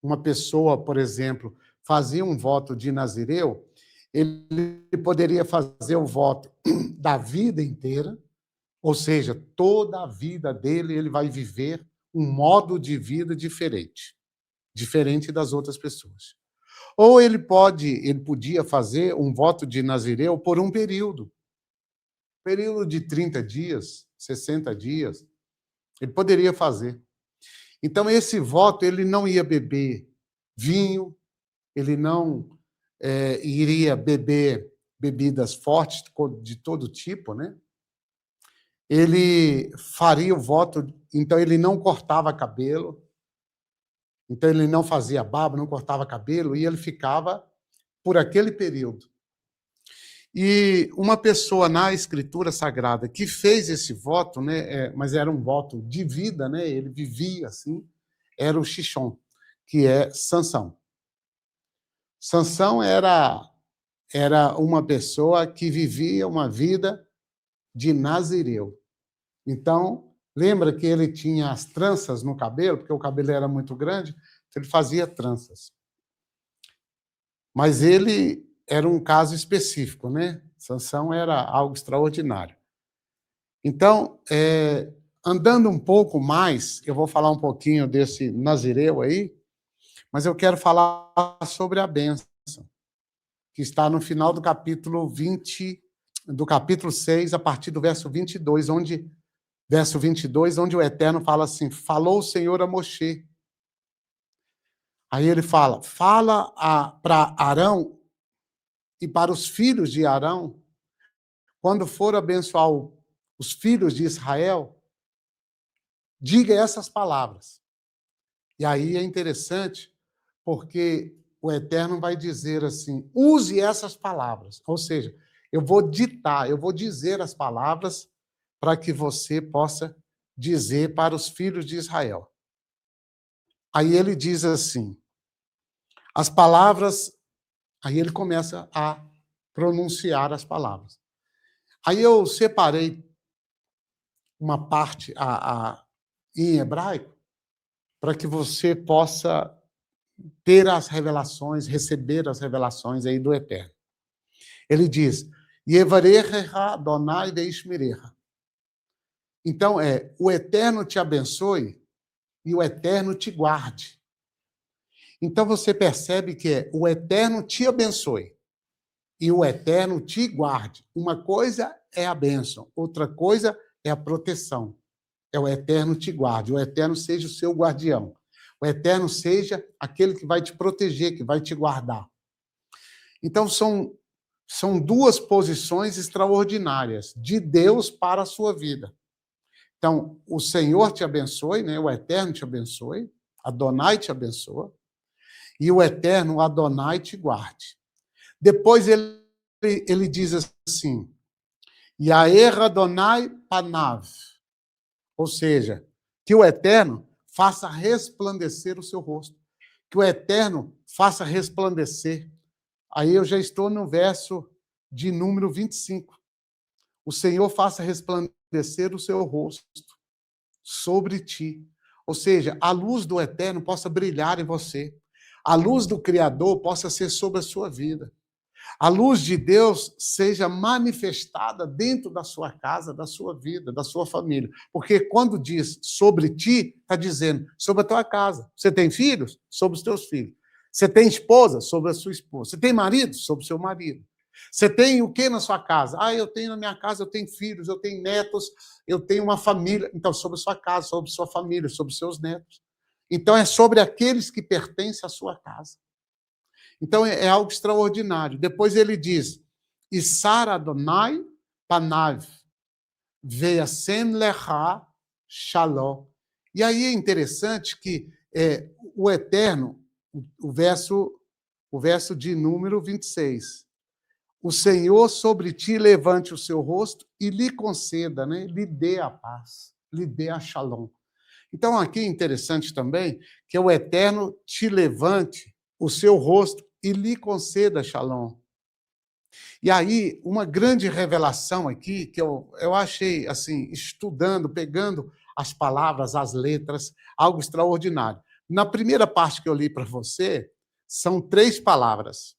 Uma pessoa, por exemplo, fazia um voto de Nazireu, ele poderia fazer o voto da vida inteira, ou seja, toda a vida dele ele vai viver um modo de vida diferente das outras pessoas. Ou ele podia fazer um voto de Nazireu por um período de 30 dias, 60 dias, ele poderia fazer. Então, esse voto, ele não ia beber vinho, ele não iria beber bebidas fortes de todo tipo, né? Ele faria o voto, então ele não cortava cabelo, então ele não fazia barba, não cortava cabelo, e ele ficava por aquele período. E uma pessoa na Escritura Sagrada que fez esse voto, né, mas era um voto de vida, né, ele vivia assim, era o Shishon, que é Sansão. Sansão era uma pessoa que vivia uma vida de Nazireu. Então, lembra que ele tinha as tranças no cabelo, porque o cabelo era muito grande, então ele fazia tranças. Mas ele era um caso específico, né? Sansão era algo extraordinário. Então, andando um pouco mais, eu vou falar um pouquinho desse Nazireu aí, mas eu quero falar sobre a bênção, que está no final do capítulo 6, a partir do verso 22, onde o Eterno fala assim: falou o Senhor a Moshe. Aí ele fala para Arão e para os filhos de Arão, quando for abençoar os filhos de Israel, diga essas palavras. E aí é interessante, porque o Eterno vai dizer assim: use essas palavras. Ou seja, eu vou ditar, eu vou dizer as palavras para que você possa dizer para os filhos de Israel. Aí ele diz assim: as palavras. Aí ele começa a pronunciar as palavras. Aí eu separei uma parte em hebraico para que você possa ter as revelações, receber as revelações aí do Eterno. Ele diz: Yevarecha Adonai veishmerecha. Então, o Eterno te abençoe e o Eterno te guarde. Então, você percebe que o Eterno te abençoe e o Eterno te guarde. Uma coisa é a bênção, outra coisa é a proteção. É o Eterno te guarde, o Eterno seja o seu guardião. O Eterno seja aquele que vai te proteger, que vai te guardar. Então, são duas posições extraordinárias de Deus para a sua vida. Então, o Senhor te abençoe, né? O Eterno te abençoe, Adonai te abençoa, e o Eterno, Adonai, te guarde. Depois ele diz assim, Yaer Adonai Panav, ou seja, que o Eterno faça resplandecer o seu rosto, que o Eterno faça resplandecer. Aí eu já estou no verso de número 25. O Senhor faça resplandecer o seu rosto sobre ti. Ou seja, a luz do Eterno possa brilhar em você. A luz do Criador possa ser sobre a sua vida. A luz de Deus seja manifestada dentro da sua casa, da sua vida, da sua família. Porque quando diz sobre ti, está dizendo sobre a tua casa. Você tem filhos? Sobre os teus filhos. Você tem esposa? Sobre a sua esposa. Você tem marido? Sobre o seu marido. Você tem o que na sua casa? Eu tenho na minha casa, eu tenho filhos, eu tenho netos, eu tenho uma família. Então, sobre a sua casa, sobre a sua família, sobre os seus netos. Então, é sobre aqueles que pertencem à sua casa. Então, é algo extraordinário. Depois ele diz, Isar Adonai Panav, Ve'asem lecha shalom. E aí é interessante que o Eterno, o verso de número 26, o Senhor sobre ti levante o seu rosto e lhe conceda, né? Lhe dê a paz, lhe dê a shalom. Então, aqui é interessante também que o Eterno te levante o seu rosto e lhe conceda shalom. E aí, uma grande revelação aqui, que eu achei, assim, estudando, pegando as palavras, as letras, algo extraordinário. Na primeira parte que eu li para você, são 3 palavras.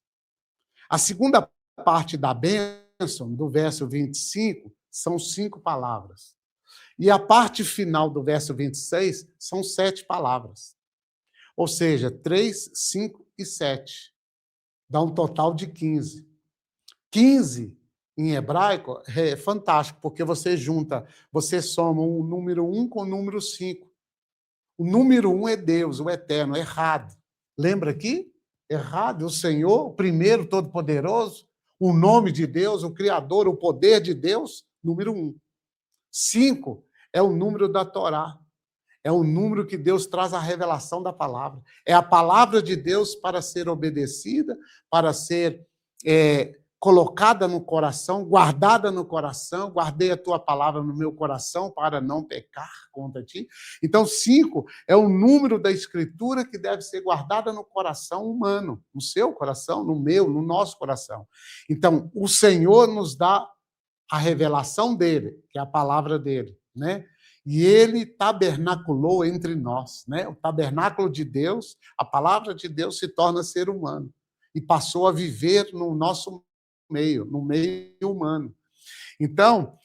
A segunda parte da bênção, do verso 25, são 5 palavras. E a parte final do verso 26 são 7 palavras. Ou seja, 3, 5 e 7. Dá um total de 15. 15 em hebraico é fantástico, porque você soma o número 1 com o número 5. O número 1 é Deus, o Eterno, errado. Lembra aqui? Errado, o Senhor, o primeiro todo-poderoso, o nome de Deus, o Criador, o poder de Deus, número 1. 5 é o número da Torá. É o número que Deus traz a revelação da palavra. É a palavra de Deus para ser obedecida, para ser colocada no coração, guardada no coração. Guardei a tua palavra no meu coração para não pecar contra ti. Então, 5 é o número da Escritura que deve ser guardada no coração humano, no seu coração, no meu, no nosso coração. Então, o Senhor nos dá a revelação dele, que é a palavra dele, né? E ele tabernaculou entre nós, né? O tabernáculo de Deus, a palavra de Deus se torna ser humano e passou a viver no nosso meio, no meio humano. Então,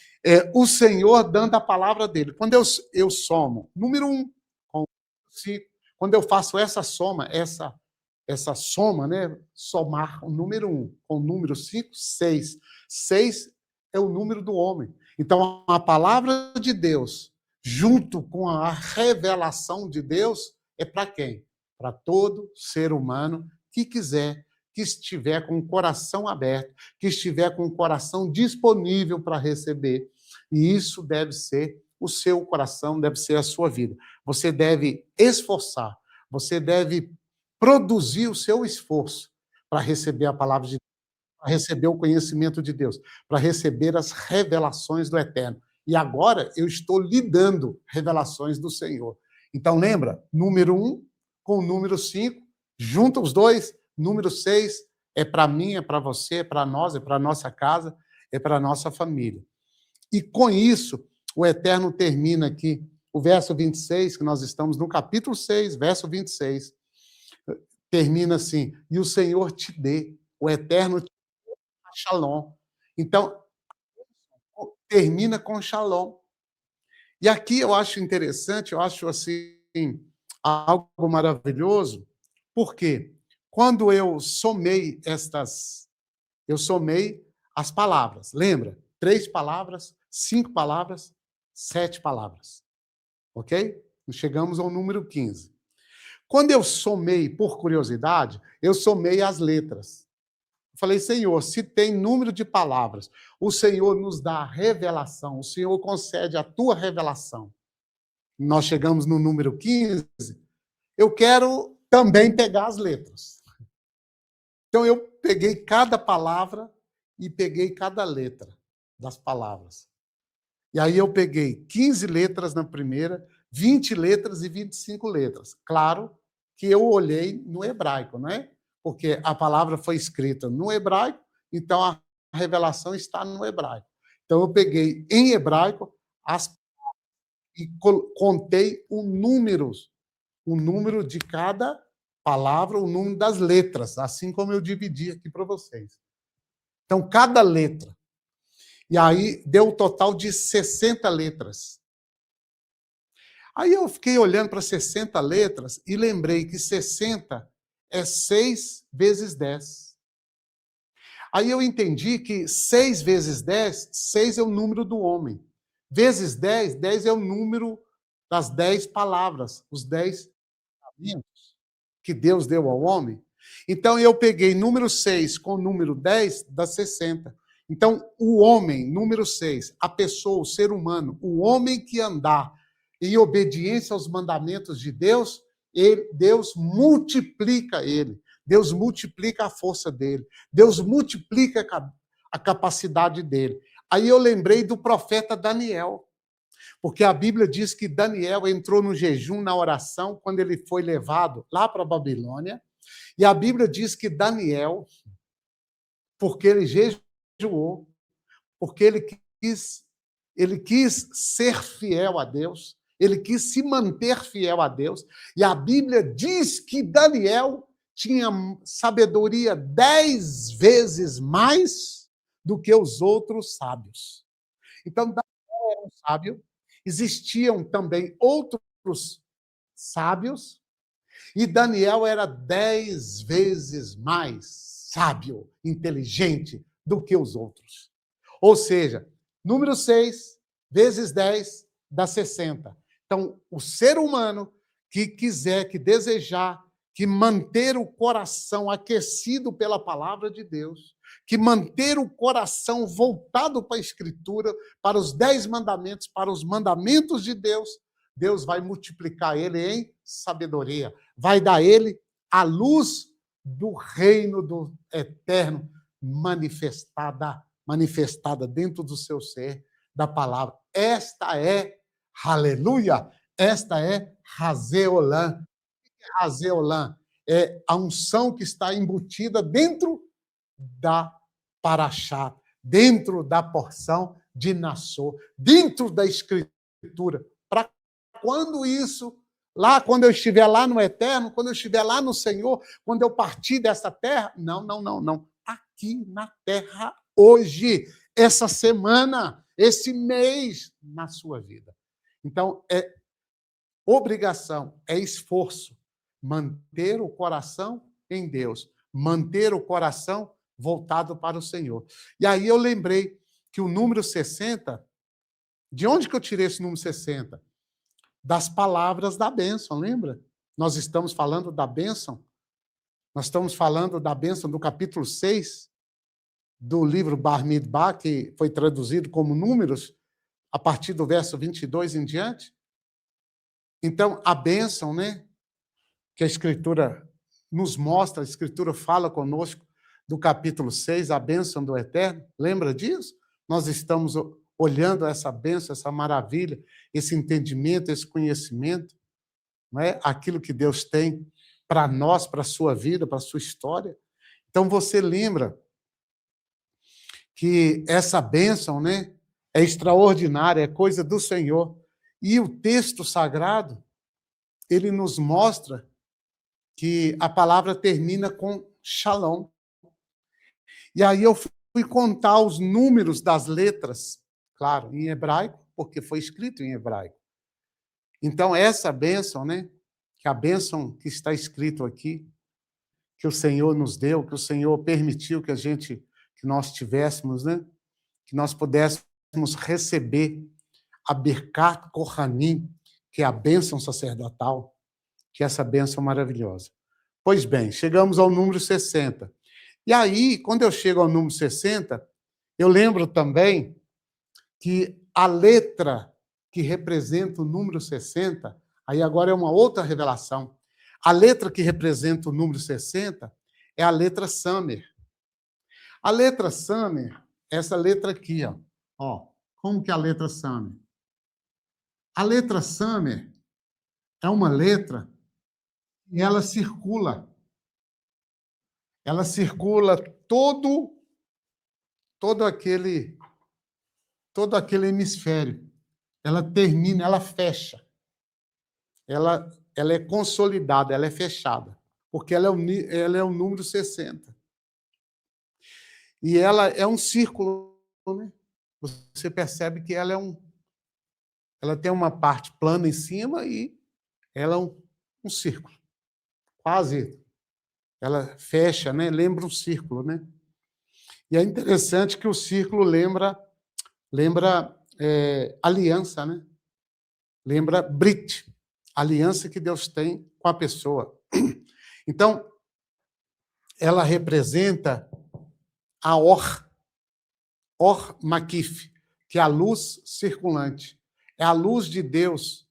o Senhor dando a palavra dele. Quando eu somo número 1 com 5, quando eu faço essa soma, né? Somar o número 1 com o número 5, 6. 6 é o número do homem. Então, a palavra de Deus junto com a revelação de Deus, é para quem? Para todo ser humano que quiser, que estiver com o coração aberto, que estiver com o coração disponível para receber. E isso deve ser o seu coração, deve ser a sua vida. Você deve esforçar, você deve produzir o seu esforço para receber a palavra de Deus, para receber o conhecimento de Deus, para receber as revelações do Eterno. E agora eu estou lhe dando revelações do Senhor. Então lembra, número 1 com o número 5, junta os dois, número 6 é para mim, é para você, é para nós, é para a nossa casa, é para a nossa família. E com isso, o Eterno termina aqui, o verso 26, que nós estamos no capítulo 6, verso 26, termina assim: e o Senhor te dê, o Eterno te dê Shalom. Então, termina com Shalom. E aqui eu acho interessante, eu acho assim, algo maravilhoso, porque quando eu somei as palavras, lembra? 3 palavras, 5 palavras, 7 palavras, ok? Chegamos ao número 15. Quando eu somei, por curiosidade, eu somei as letras. Falei, Senhor, se tem número de palavras, o Senhor nos dá a revelação, o Senhor concede a tua revelação. Nós chegamos no número 15, eu quero também pegar as letras. Então, eu peguei cada palavra e peguei cada letra das palavras. E aí eu peguei 15 letras na primeira, 20 letras e 25 letras. Claro que eu olhei no hebraico, não é? Porque a palavra foi escrita no hebraico, então a revelação está no hebraico. Então eu peguei em hebraico e contei o número de cada palavra, o número das letras, assim como eu dividi aqui para vocês. Então, cada letra. E aí deu um total de 60 letras. Aí eu fiquei olhando para 60 letras e lembrei que 60 é 6 vezes 10. Aí eu entendi que 6 vezes 10, 6 é o número do homem. Vezes 10, 10 é o número das 10 palavras, os 10 mandamentos que Deus deu ao homem. Então eu peguei número 6 com o número 10, dá 60. Então o homem, número 6, a pessoa, o ser humano, o homem que andar em obediência aos mandamentos de Deus, Deus multiplica ele. Deus multiplica a força dele. Deus multiplica a capacidade dele. Aí eu lembrei do profeta Daniel, porque a Bíblia diz que Daniel entrou no jejum, na oração, quando ele foi levado lá para a Babilônia. E a Bíblia diz que Daniel, porque ele jejuou, porque ele quis ser fiel a Deus, ele quis se manter fiel a Deus, e a Bíblia diz que Daniel tinha sabedoria 10 vezes mais do que os outros sábios. Então, Daniel era um sábio, existiam também outros sábios, e Daniel era 10 vezes mais sábio, inteligente do que os outros. Ou seja, número 6 vezes 10 dá 60. Então, o ser humano que quiser, que desejar, que manter o coração aquecido pela palavra de Deus, que manter o coração voltado para a Escritura, para os 10 mandamentos, para os mandamentos de Deus, Deus vai multiplicar ele em sabedoria, vai dar ele a luz do reino do eterno manifestada dentro do seu ser, da palavra. Esta é, aleluia, esta é Razeolã. Razeolã é a unção que está embutida dentro da Paraxá, dentro da porção de Nassô, dentro da Escritura. Para quando isso, lá quando eu estiver lá no Eterno, quando eu estiver lá no Senhor, quando eu partir dessa terra, não. Aqui na terra, hoje, essa semana, esse mês, na sua vida. Então, é obrigação, é esforço, manter o coração em Deus, manter o coração voltado para o Senhor. E aí eu lembrei que o número 60, de onde que eu tirei esse número 60? Das palavras da bênção, lembra? Nós estamos falando da bênção Nós estamos falando da bênção do capítulo 6 do livro Bar Midbar, que foi traduzido como Números, a partir do verso 22 em diante. Então, a bênção, né, que a Escritura nos mostra, a Escritura fala conosco do capítulo 6, a bênção do Eterno. Lembra disso? Nós estamos olhando essa bênção, essa maravilha, esse entendimento, esse conhecimento, não é? Aquilo que Deus tem para nós, para a sua vida, para a sua história. Então, você lembra que essa bênção, né, é extraordinária, é coisa do Senhor. E o texto sagrado, ele nos mostra que a palavra termina com shalom. E aí eu fui contar os números das letras, claro, em hebraico, porque foi escrito em hebraico. Então, essa bênção, né, que a bênção que está escrito aqui, que o Senhor nos deu, que o Senhor permitiu que nós tivéssemos, né, que nós pudéssemos receber a Birkat Kohanim, que é a bênção sacerdotal, que é essa bênção maravilhosa. Pois bem, chegamos ao número 60. E aí, quando eu chego ao número 60, eu lembro também que a letra que representa o número 60, aí agora é uma outra revelação, a letra que representa o número 60 é a letra Samer. A letra Samer, essa letra aqui, ó. Como que é a letra Samer? A letra Samer é uma letra e ela circula. Ela circula todo aquele hemisfério. Ela termina, ela fecha. Ela é consolidada, ela é fechada, porque ela é o número 60. E ela é um círculo, né? Você percebe que ela tem uma parte plana em cima e ela é um círculo. Quase. Ela fecha, né? Lembra um círculo, né? E é interessante que o círculo lembra aliança, né? Lembra Brit, aliança que Deus tem com a pessoa. Então, ela representa a Or Makif, que é a luz circulante. É a luz de Deus.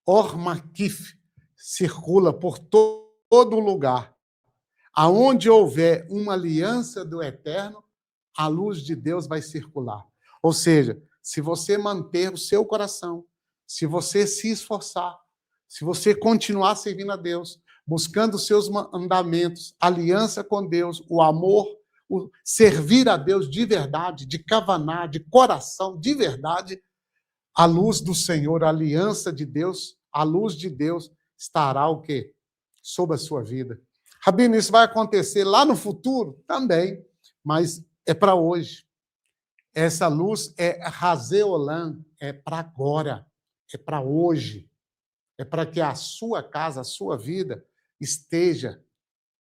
Or Makif circula por todo lugar. Aonde houver uma aliança do Eterno, a luz de Deus vai circular. Ou seja, se você manter o seu coração, se você se esforçar, se você continuar servindo a Deus, buscando os seus mandamentos, aliança com Deus, o amor, o servir a Deus de verdade, de kavaná, de coração, de verdade, a luz do Senhor, a aliança de Deus, a luz de Deus estará o quê? Sobre a sua vida. Rabino, isso vai acontecer lá no futuro? Também, mas é para hoje. Essa luz é Razeolam, é para agora, é para hoje. É para que a sua casa, a sua vida esteja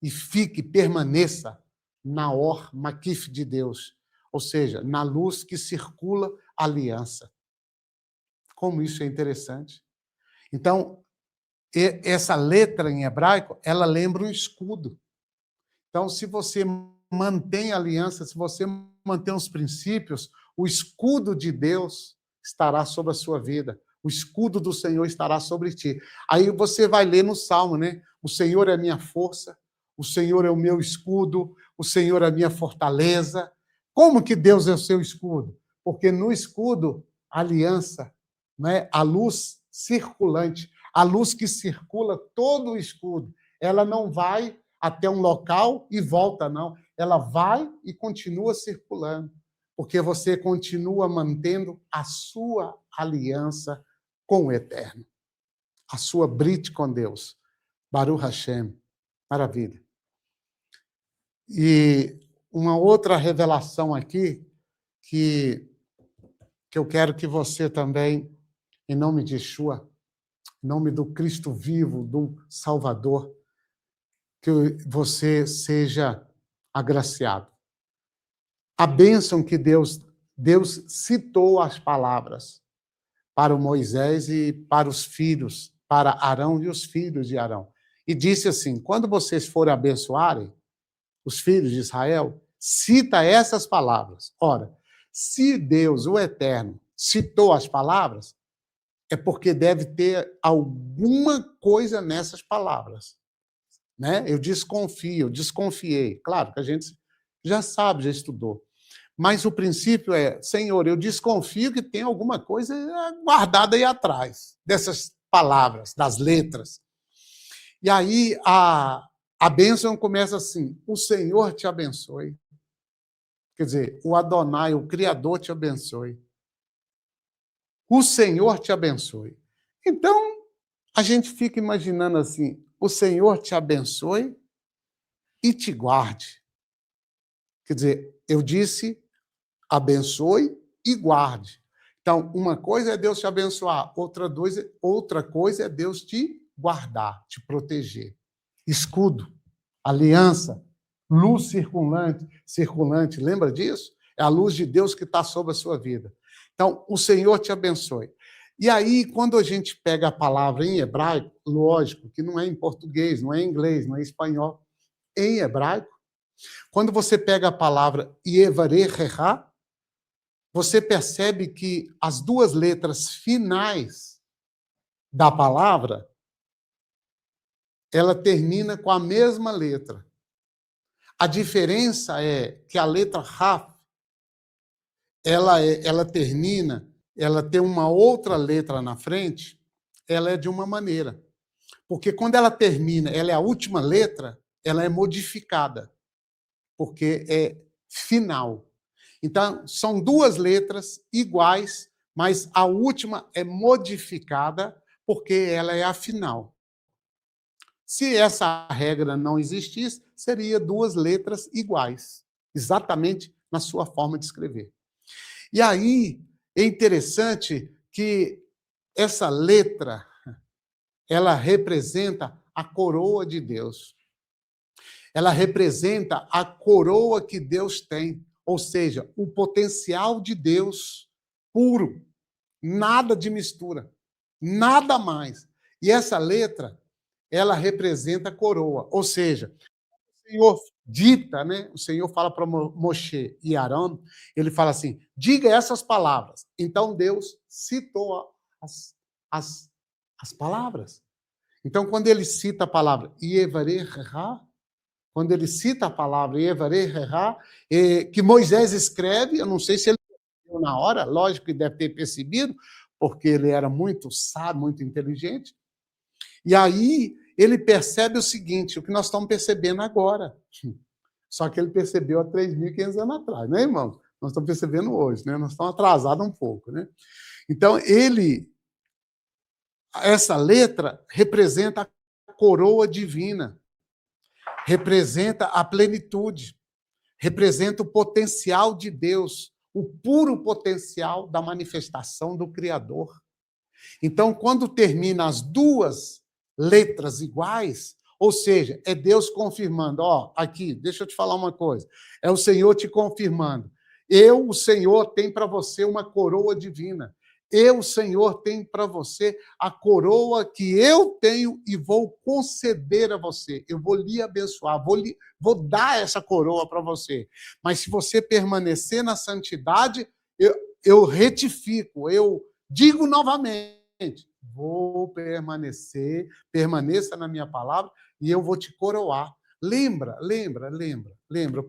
e fique, permaneça na Or Makif de Deus, ou seja, na luz que circula a aliança. Como isso é interessante. Então, essa letra em hebraico, ela lembra um escudo. Então, se você mantém a aliança, se você mantém os princípios, o escudo de Deus estará sobre a sua vida. O escudo do Senhor estará sobre ti. Aí você vai ler no Salmo, né? O Senhor é a minha força, o Senhor é o meu escudo, o Senhor é a minha fortaleza. Como que Deus é o seu escudo? Porque no escudo, a aliança, né? A luz circulante, a luz que circula todo o escudo, ela não vai até um local e volta, não. Ela vai e continua circulando, porque você continua mantendo a sua aliança com o Eterno, a sua brit com Deus. Baruch Hashem. Maravilha. E uma outra revelação aqui, que eu quero que você também, em nome de Yeshua, em nome do Cristo vivo, do Salvador, que você seja agraciado. A bênção que Deus citou as palavras para o Moisés e para os filhos, para Arão e os filhos de Arão. e disse assim: quando vocês forem abençoarem os filhos de Israel, cita essas palavras. Ora, se Deus, o Eterno, citou as palavras, é porque deve ter alguma coisa nessas palavras, né? Eu desconfio, eu desconfiei. Claro que a gente já sabe, já estudou. Mas o princípio é, Senhor, eu desconfio que tem alguma coisa guardada aí atrás dessas palavras, das letras. E aí a bênção começa assim: o Senhor te abençoe. Quer dizer, o Adonai, o Criador, te abençoe. O Senhor te abençoe. Então, a gente fica imaginando assim: o Senhor te abençoe e te guarde. Quer dizer, eu disse abençoe e guarde. Então, uma coisa é Deus te abençoar, outra coisa é Deus te guardar, te proteger. Escudo, aliança, luz circulante, lembra disso? É a luz de Deus que está sobre a sua vida. Então, o Senhor te abençoe. E aí, quando a gente pega a palavra em hebraico, lógico que não é em português, não é em inglês, não é em espanhol, em hebraico, quando você pega a palavra Yevarechecha, você percebe que as duas letras finais da palavra, ela termina com a mesma letra. A diferença é que a letra Raf, ela termina, ela tem uma outra letra na frente, ela é de uma maneira. Porque quando ela termina, ela é a última letra, ela é modificada, porque é final. Então, são duas letras iguais, mas a última é modificada porque ela é a final. Se essa regra não existisse, seria duas letras iguais, exatamente na sua forma de escrever. E aí é interessante que essa letra, ela representa a coroa de Deus. Ela representa a coroa que Deus tem, ou seja, o potencial de Deus puro, nada de mistura, nada mais. E essa letra, ela representa a coroa, ou seja, o Senhor dita, né? O Senhor fala para Moshe e Arão, ele fala assim: diga essas palavras. Então Deus citou as, as, as palavras. Então, quando ele cita a palavra Yevarechecha, quando ele cita a palavra Yevarechecha, que Moisés escreve, eu não sei se ele percebeu na hora, lógico que deve ter percebido, porque ele era muito sábio, muito inteligente. E aí ele percebe o seguinte, o que nós estamos percebendo agora. Só que ele percebeu há 3.500 anos atrás, né, irmão? Nós estamos percebendo hoje, né? Nós estamos atrasados um pouco, né? Então, essa letra representa a coroa divina, representa a plenitude, representa o potencial de Deus, o puro potencial da manifestação do Criador. Então, quando termina as duas letras iguais, ou seja, é Deus confirmando, ó, aqui, deixa eu te falar uma coisa, é o Senhor te confirmando. Eu, o Senhor, tem para você uma coroa divina. Eu, o Senhor, tenho para você a coroa que eu tenho e vou conceder a você. Eu vou lhe abençoar, vou dar essa coroa para você. Mas se você permanecer na santidade, eu retifico, eu digo novamente, vou permanecer, permaneça na minha palavra e eu vou te coroar. Lembra,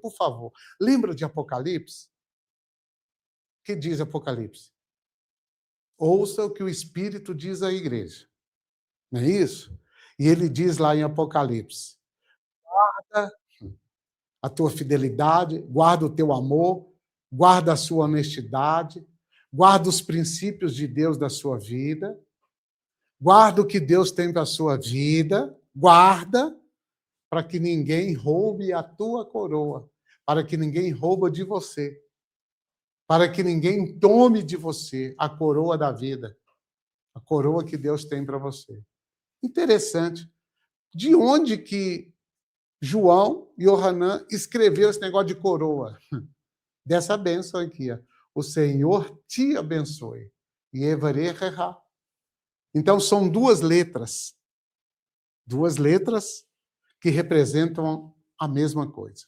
por favor. Lembra de Apocalipse? O que diz Apocalipse? Ouça o que o Espírito diz à igreja. Não é isso? E ele diz lá em Apocalipse: guarda a tua fidelidade, guarda o teu amor, guarda a sua honestidade, guarda os princípios de Deus da sua vida, guarda o que Deus tem para a sua vida, guarda para que ninguém roube a tua coroa, para que ninguém roube de você, para que ninguém tome de você a coroa da vida, a coroa que Deus tem para você. Interessante. De onde que João e Yohanan escreveu esse negócio de coroa? Dessa bênção aqui, ó. O Senhor te abençoe. Yevarechecha. Então, são duas letras Duas letras que representam a mesma coisa.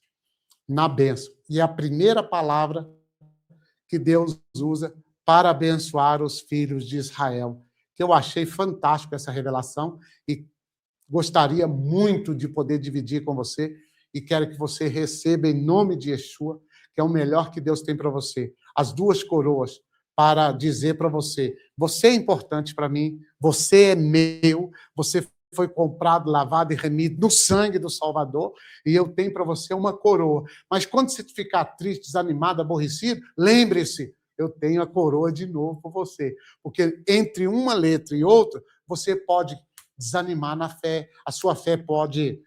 Na bênção. E é a primeira palavra que Deus usa para abençoar os filhos de Israel. Que eu achei fantástico essa revelação e gostaria muito de poder dividir com você e quero que você receba em nome de Yeshua, que é o melhor que Deus tem para você. As duas coroas para dizer para você, você é importante para mim, você é meu, você foi comprado, lavado e remido no sangue do Salvador, e eu tenho para você uma coroa. Mas quando você ficar triste, desanimado, aborrecido, lembre-se, eu tenho a coroa de novo para você. Porque entre uma letra e outra, você pode desanimar na fé, a sua fé pode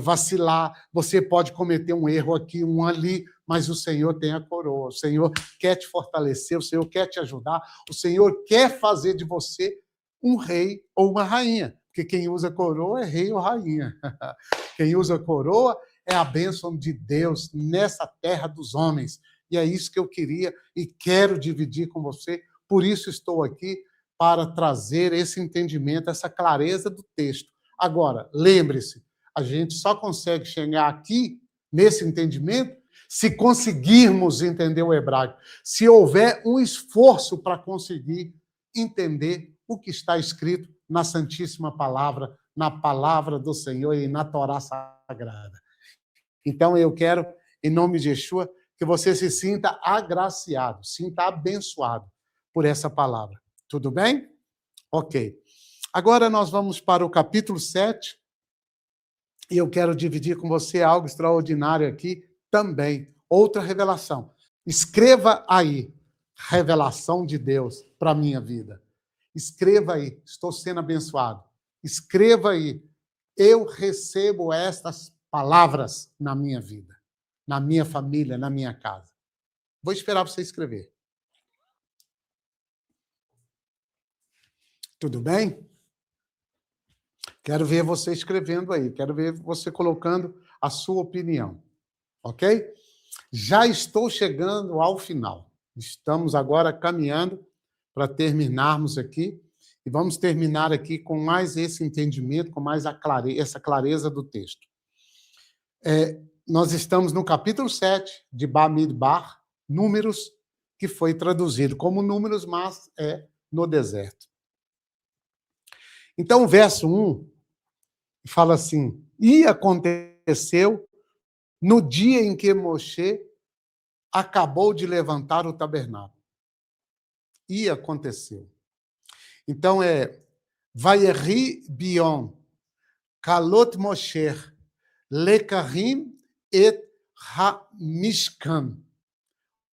vacilar, você pode cometer um erro aqui, um ali, mas o Senhor tem a coroa, o Senhor quer te fortalecer, o Senhor quer te ajudar, o Senhor quer fazer de você um rei ou uma rainha, porque quem usa coroa é rei ou rainha. Quem usa coroa é a bênção de Deus nessa terra dos homens. E é isso que eu queria e quero dividir com você, por isso estou aqui, para trazer esse entendimento, essa clareza do texto. Agora, lembre-se, a gente só consegue chegar aqui, nesse entendimento, se conseguirmos entender o hebraico, se houver um esforço para conseguir entender o que está escrito na Santíssima Palavra, na Palavra do Senhor e na Torá Sagrada. Então, eu quero, em nome de Yeshua, que você se sinta agraciado, sinta abençoado por essa palavra. Tudo bem? Ok. Agora nós vamos para o capítulo 7, e eu quero dividir com você algo extraordinário aqui também. Outra revelação. Escreva aí, revelação de Deus para a minha vida. Escreva aí, estou sendo abençoado. Escreva aí, eu recebo estas palavras na minha vida, na minha família, na minha casa. Vou esperar você escrever. Tudo bem? Quero ver você escrevendo aí, quero ver você colocando a sua opinião, ok? Já estou chegando ao final. Estamos agora caminhando para terminarmos aqui, e vamos terminar aqui com mais esse entendimento, com mais essa clareza do texto. Nós estamos no capítulo 7 de Bamidbar, Números, que foi traduzido como Números, mas é no deserto. Então, o verso 1 fala assim, e aconteceu no dia em que Moshe acabou de levantar o tabernáculo. E aconteceu. Então, Vayeri Bion, Kalot Moshe, Lekarim et HaMishkan.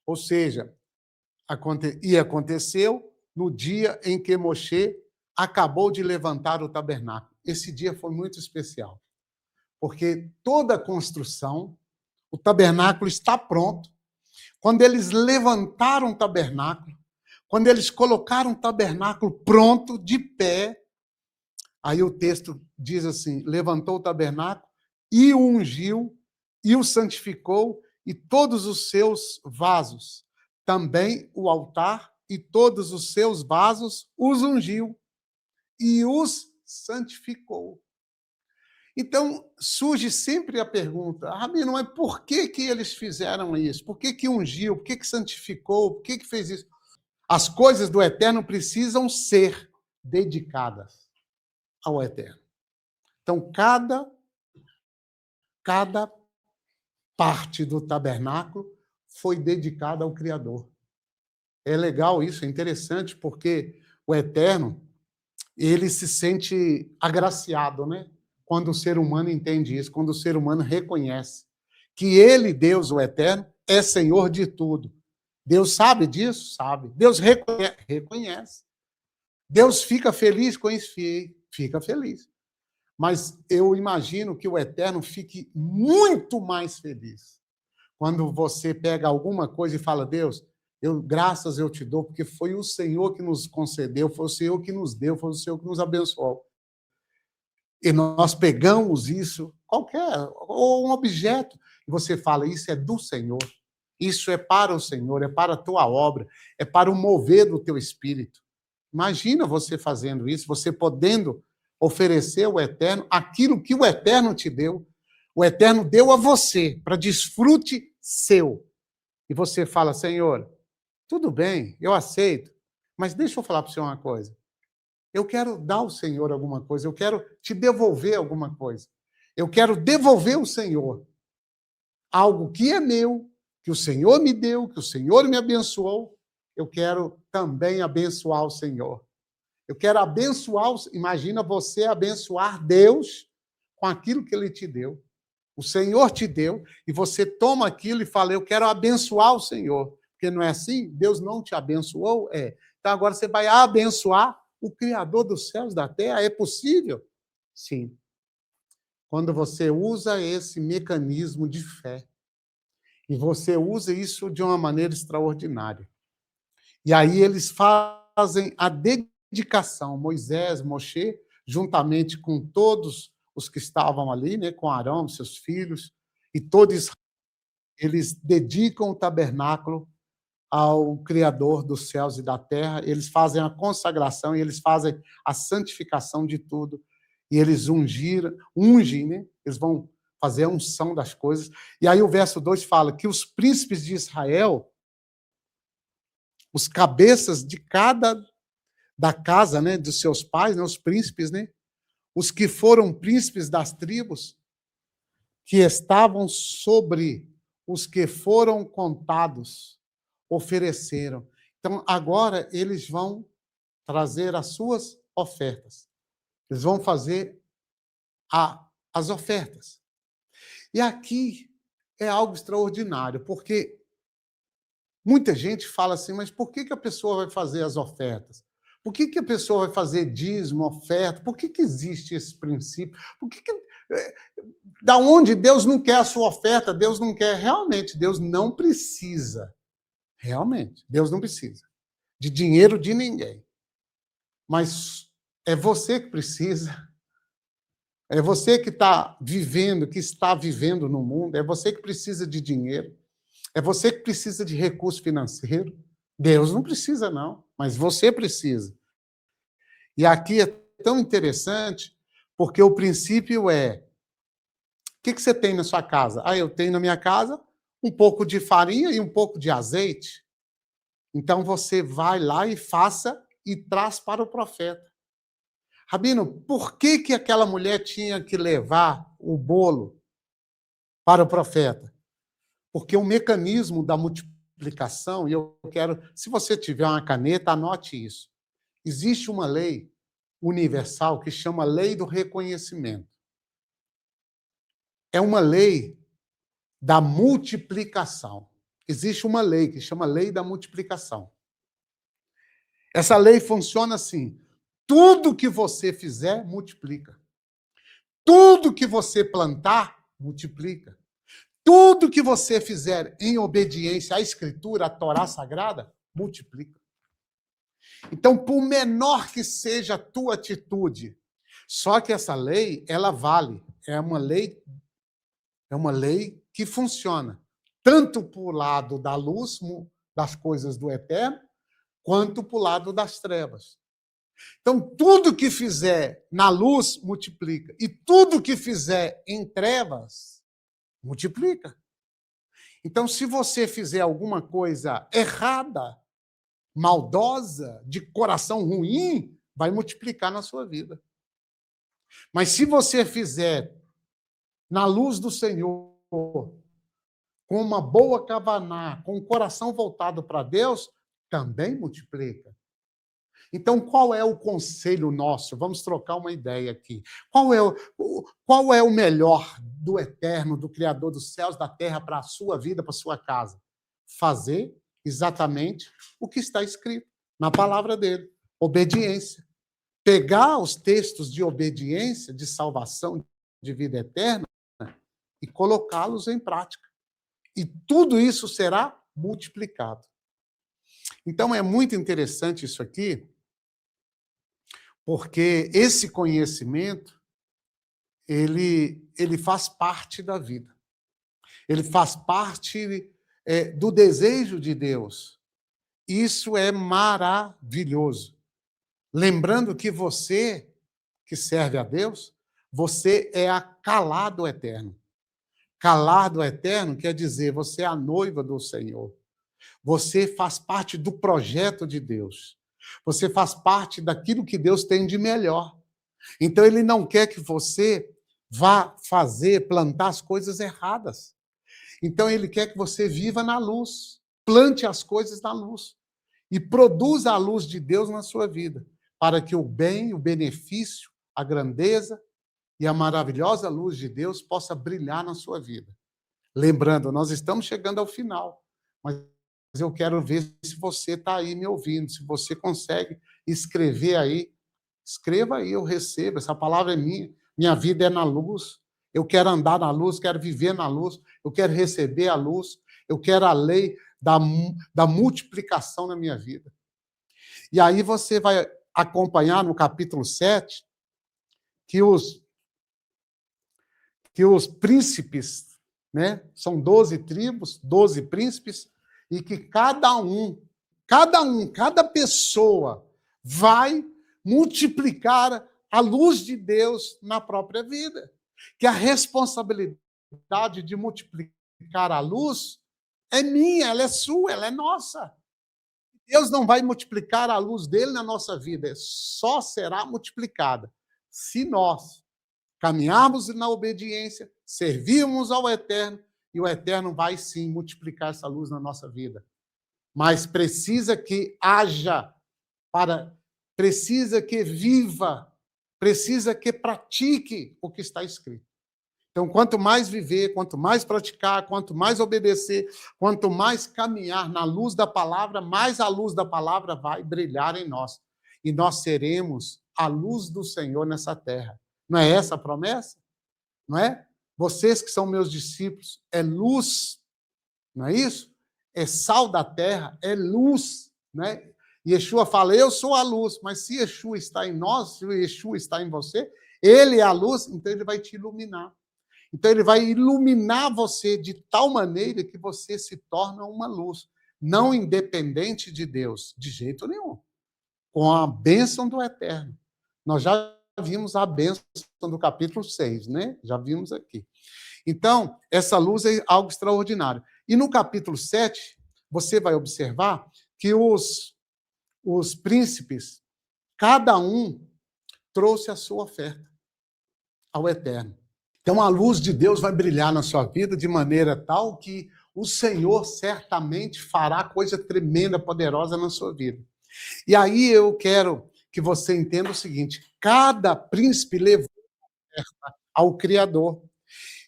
Ou seja, aconteceu no dia em que Moshe acabou de levantar o tabernáculo. Esse dia foi muito especial, porque toda a construção, o tabernáculo está pronto. Quando eles levantaram o tabernáculo, quando eles colocaram o tabernáculo pronto, de pé, aí o texto diz assim, levantou o tabernáculo e o ungiu, e o santificou, e todos os seus vasos, também o altar e todos os seus vasos os ungiu e os santificou. Então, surge sempre a pergunta, Rabino, mas por que eles fizeram isso? Por que ungiu? Por que santificou? Por que fez isso? As coisas do Eterno precisam ser dedicadas ao Eterno. Então, cada parte do tabernáculo foi dedicada ao Criador. É legal isso, é interessante, porque o Eterno, ele se sente agraciado, né? Quando o ser humano entende isso, quando o ser humano reconhece que ele, Deus, o Eterno, é Senhor de tudo. Deus sabe disso? Sabe. Deus reconhece. Deus fica feliz com isso? Fica feliz. Mas eu imagino que o Eterno fique muito mais feliz quando você pega alguma coisa e fala, Deus, graças eu te dou, porque foi o Senhor que nos concedeu, foi o Senhor que nos deu, foi o Senhor que nos abençoou. E nós pegamos isso, ou um objeto, e você fala, isso é do Senhor, isso é para o Senhor, é para a tua obra, é para o mover do teu espírito. Imagina você fazendo isso, você podendo oferecer ao Eterno aquilo que o Eterno te deu. O Eterno deu a você para desfrute seu. E você fala, Senhor, tudo bem, eu aceito, mas deixa eu falar para o Senhor uma coisa. Eu quero dar ao Senhor alguma coisa, eu quero te devolver alguma coisa. Eu quero devolver ao Senhor algo que é meu, que o Senhor me deu, que o Senhor me abençoou. Eu quero também abençoar o Senhor. Eu quero abençoar, imagina você abençoar Deus com aquilo que Ele te deu. O Senhor te deu, e você toma aquilo e fala, eu quero abençoar o Senhor. Porque não é assim? Deus não te abençoou? É. Então agora você vai abençoar o Criador dos céus e da terra. É possível? Sim. Quando você usa esse mecanismo de fé, e você usa isso de uma maneira extraordinária. E aí eles fazem a dedicação, Moisés, Moshe, juntamente com todos os que estavam ali, né, com Arão, seus filhos, e todo Israel, eles dedicam o tabernáculo ao Criador dos céus e da terra, eles fazem a consagração e eles fazem a santificação de tudo. E eles ungem, né? Eles vão fazer a unção das coisas. E aí o verso 2 fala que os príncipes de Israel, os cabeças de cada da casa, né, dos seus pais, né, os príncipes, né? Os que foram príncipes das tribos, que estavam sobre os que foram contados, ofereceram. Então, agora eles vão trazer as suas ofertas. Eles vão fazer as ofertas. E aqui é algo extraordinário, porque muita gente fala assim, mas por que a pessoa vai fazer as ofertas? Por que a pessoa vai fazer dízimo, oferta? Por que existe esse princípio? Da onde Deus não quer a sua oferta? Deus não quer. Realmente, Deus não precisa. Realmente, Deus não precisa de dinheiro de ninguém. Mas é você que precisa. É você que está vivendo no mundo. É você que precisa de dinheiro. É você que precisa de recurso financeiro. Deus não precisa, não. Mas você precisa. E aqui é tão interessante, porque o princípio é: o que você tem na sua casa? Ah, eu tenho na minha casa um pouco de farinha e um pouco de azeite. Então você vai lá e faça e traz para o profeta. Rabino, por que aquela mulher tinha que levar o bolo para o profeta? Porque o mecanismo da multiplicação, e eu quero, se você tiver uma caneta, anote isso. Existe uma lei universal que chama Lei do Reconhecimento. É uma lei da multiplicação. Existe uma lei que chama Lei da Multiplicação. Essa lei funciona assim: tudo que você fizer, multiplica. Tudo que você plantar, multiplica. Tudo que você fizer em obediência à Escritura, à Torá Sagrada, multiplica. Então, por menor que seja a tua atitude, só que essa lei, ela vale. É uma lei que funciona tanto para o lado da luz, das coisas do eterno, quanto para o lado das trevas. Então, tudo que fizer na luz, multiplica. E tudo que fizer em trevas, multiplica. Então, se você fizer alguma coisa errada, maldosa, de coração ruim, vai multiplicar na sua vida. Mas se você fizer na luz do Senhor, com uma boa kavaná, com o coração voltado para Deus, também multiplica. Então, qual é o conselho nosso? Vamos trocar uma ideia aqui. Qual é o melhor do Eterno, do Criador dos céus, da terra, para a sua vida, para a sua casa? Fazer exatamente o que está escrito na palavra dele. Obediência. Pegar os textos de obediência, de salvação, de vida eterna, e colocá-los em prática. E tudo isso será multiplicado. Então, é muito interessante isso aqui, porque esse conhecimento, ele faz parte da vida. Ele faz parte do desejo de Deus. Isso é maravilhoso. Lembrando que você que serve a Deus, você é a Calá do Eterno. Calar do Eterno quer dizer, você é a noiva do Senhor. Você faz parte do projeto de Deus. Você faz parte daquilo que Deus tem de melhor. Então, ele não quer que você vá plantar as coisas erradas. Então, ele quer que você viva na luz, plante as coisas na luz e produza a luz de Deus na sua vida, para que o bem, o benefício, a grandeza e a maravilhosa luz de Deus possa brilhar na sua vida. Lembrando, nós estamos chegando ao final, mas eu quero ver se você está aí me ouvindo, se você consegue escrever aí. Escreva aí, eu recebo, essa palavra é minha. Minha vida é na luz. Eu quero andar na luz, quero viver na luz, eu quero receber a luz, eu quero a lei da multiplicação na minha vida. E aí você vai acompanhar no capítulo 7 que os príncipes, né, são 12 tribos, 12 príncipes, e que cada pessoa vai multiplicar a luz de Deus na própria vida. Que a responsabilidade de multiplicar a luz é minha, ela é sua, ela é nossa. Deus não vai multiplicar a luz dele na nossa vida, só será multiplicada se nós caminharmos na obediência, servirmos ao Eterno, e o Eterno vai sim multiplicar essa luz na nossa vida. Mas precisa que haja, precisa que viva, precisa que pratique o que está escrito. Então, quanto mais viver, quanto mais praticar, quanto mais obedecer, quanto mais caminhar na luz da palavra, mais a luz da palavra vai brilhar em nós. E nós seremos a luz do Senhor nessa terra. Não é essa a promessa? Não é? Vocês que são meus discípulos, é luz, não é isso? É sal da terra, é luz, né? Yeshua fala, eu sou a luz, mas se Yeshua está em nós, se o Yeshua está em você, ele é a luz, então ele vai te iluminar. Então ele vai iluminar você de tal maneira que você se torna uma luz, não independente de Deus, de jeito nenhum. Com a bênção do Eterno. Nós já vimos a bênção do capítulo 6, né? Já vimos aqui. Então, essa luz é algo extraordinário. E no capítulo 7, você vai observar que os príncipes, cada um trouxe a sua oferta ao Eterno. Então, a luz de Deus vai brilhar na sua vida de maneira tal que o Senhor certamente fará coisa tremenda, poderosa na sua vida. E aí eu quero que você entenda o seguinte, cada príncipe levou a oferta ao Criador.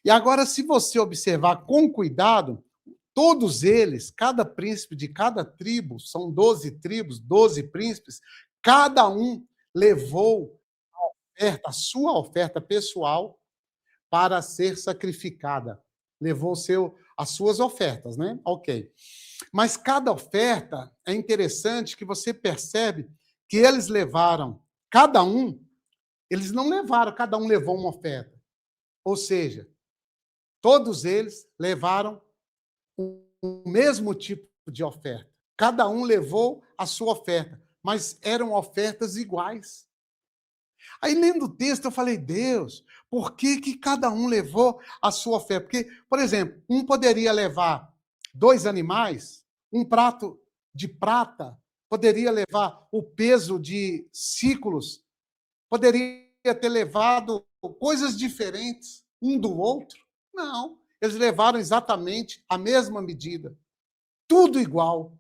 E agora, se você observar com cuidado, todos eles, cada príncipe de cada tribo, são 12 tribos, 12 príncipes, cada um levou a sua oferta pessoal para ser sacrificada. Levou as suas ofertas, né? Ok. Mas cada oferta, é interessante que você percebe que eles levaram, eles não levaram, cada um levou uma oferta. Ou seja, todos eles levaram o mesmo tipo de oferta. Cada um levou a sua oferta, mas eram ofertas iguais. Aí, lendo o texto, eu falei, Deus, por que cada um levou a sua oferta? Porque, por exemplo, um poderia levar 2 animais, um prato de prata, poderia levar o peso de ciclos, poderia ter levado coisas diferentes um do outro. Não, eles levaram exatamente a mesma medida, tudo igual.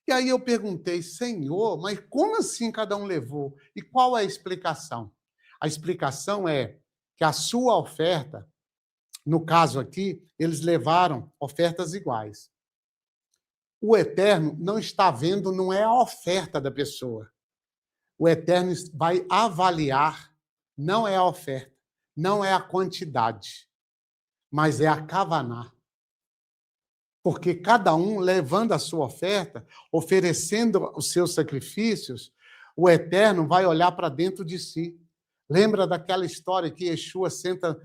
E aí eu perguntei, Senhor, mas como assim cada um levou? E qual é a explicação? A explicação é que a sua oferta, no caso aqui, eles levaram ofertas iguais. O Eterno não está vendo, não é a oferta da pessoa. O Eterno vai avaliar, não é a oferta, não é a quantidade, mas é a kavaná. Porque cada um, levando a sua oferta, oferecendo os seus sacrifícios, o Eterno vai olhar para dentro de si. Lembra daquela história que Yeshua senta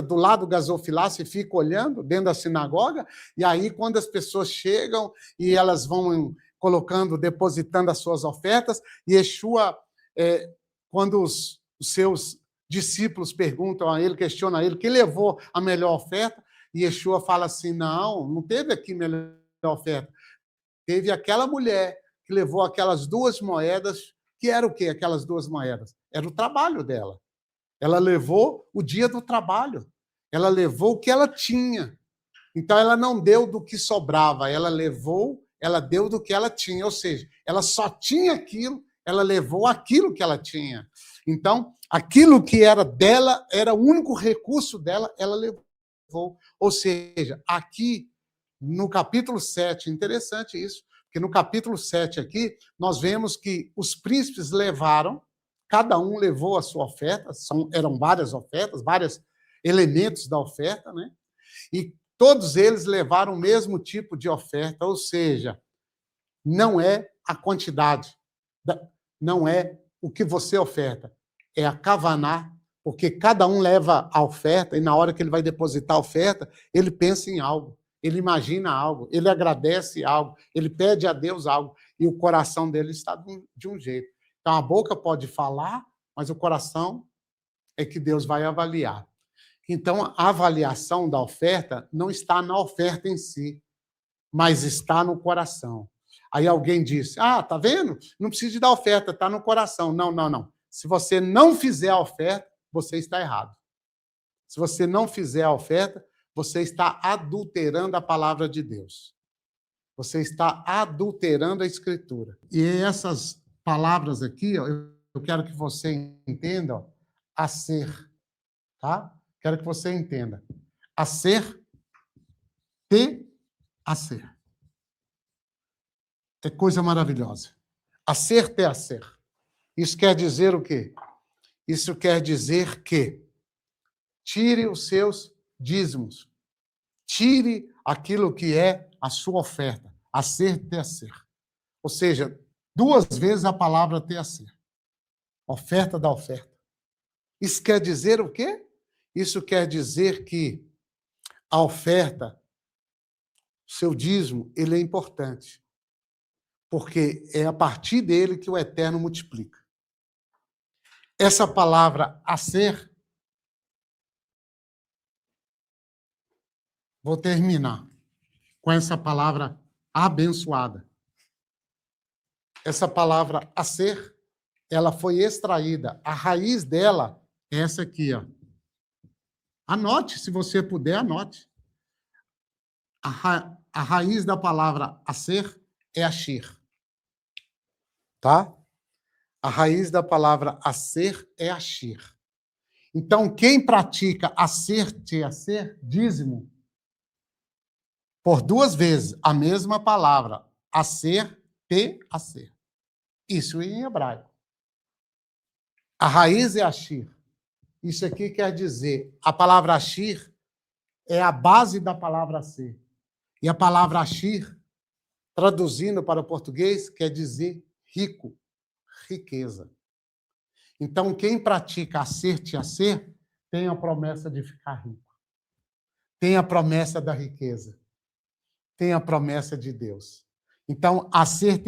do lado do gasofilácio e fica olhando dentro da sinagoga? E aí, quando as pessoas chegam e elas vão colocando, depositando as suas ofertas, Yeshua quando os seus discípulos perguntam a ele, questionam a ele, quem levou a melhor oferta? E Yeshua fala assim, não teve aqui melhor oferta. Teve aquela mulher que levou aquelas 2 moedas, que era o quê, aquelas 2 moedas? Era o trabalho dela. Ela levou o dia do trabalho. Ela levou o que ela tinha. Então, ela não deu do que sobrava, ela deu do que ela tinha. Ou seja, ela só tinha aquilo, ela levou aquilo que ela tinha. Então, aquilo que era dela, era o único recurso dela, ela levou. Ou seja, aqui no capítulo 7, interessante isso, porque no capítulo 7 aqui, nós vemos que os príncipes levaram, cada um levou a sua oferta, eram várias ofertas, vários elementos da oferta, né? E todos eles levaram o mesmo tipo de oferta, ou seja, não é a quantidade, não é o que você oferta, é a kavaná, porque cada um leva a oferta e na hora que ele vai depositar a oferta, ele pensa em algo, ele imagina algo, ele agradece algo, ele pede a Deus algo, e o coração dele está de um jeito. Então, a boca pode falar, mas o coração é que Deus vai avaliar. Então, a avaliação da oferta não está na oferta em si, mas está no coração. Aí alguém disse, tá vendo? Não precisa de dar oferta, está no coração. Não. Se você não fizer a oferta, você está errado. Se você não fizer a oferta, você está adulterando a palavra de Deus. Você está adulterando a Escritura. E essas palavras aqui, eu quero que você entenda, a ser, tá? Quero que você entenda. A ser, a ser. É coisa maravilhosa. A ser, a ser. Isso quer dizer o quê? Isso quer dizer que tire os seus dízimos. Tire aquilo que é a sua oferta. A ser, a ser. Ou seja, 2 vezes a palavra a ser. Oferta da oferta. Isso quer dizer o quê? Isso quer dizer que a oferta, seu dízimo, ele é importante. Porque é a partir dele que o Eterno multiplica. Essa palavra a ser, vou terminar com essa palavra abençoada. Essa palavra a ser, ela foi extraída. A raiz dela é essa aqui, ó. Anote, se você puder, anote. A raiz da palavra a ser é Ashir. Tá? A raiz da palavra a ser é Ashir. Então, quem pratica a ser, dízimo, por 2 vezes a mesma palavra, a ser, a ser. Isso em hebraico. A raiz é Ashir. Isso aqui quer dizer, a palavra Ashir é a base da palavra ser. E a palavra Ashir, traduzindo para o português, quer dizer rico, riqueza. Então, quem pratica a ser, tem a promessa de ficar rico. Tem a promessa da riqueza. Tem a promessa de Deus. Então, a ser,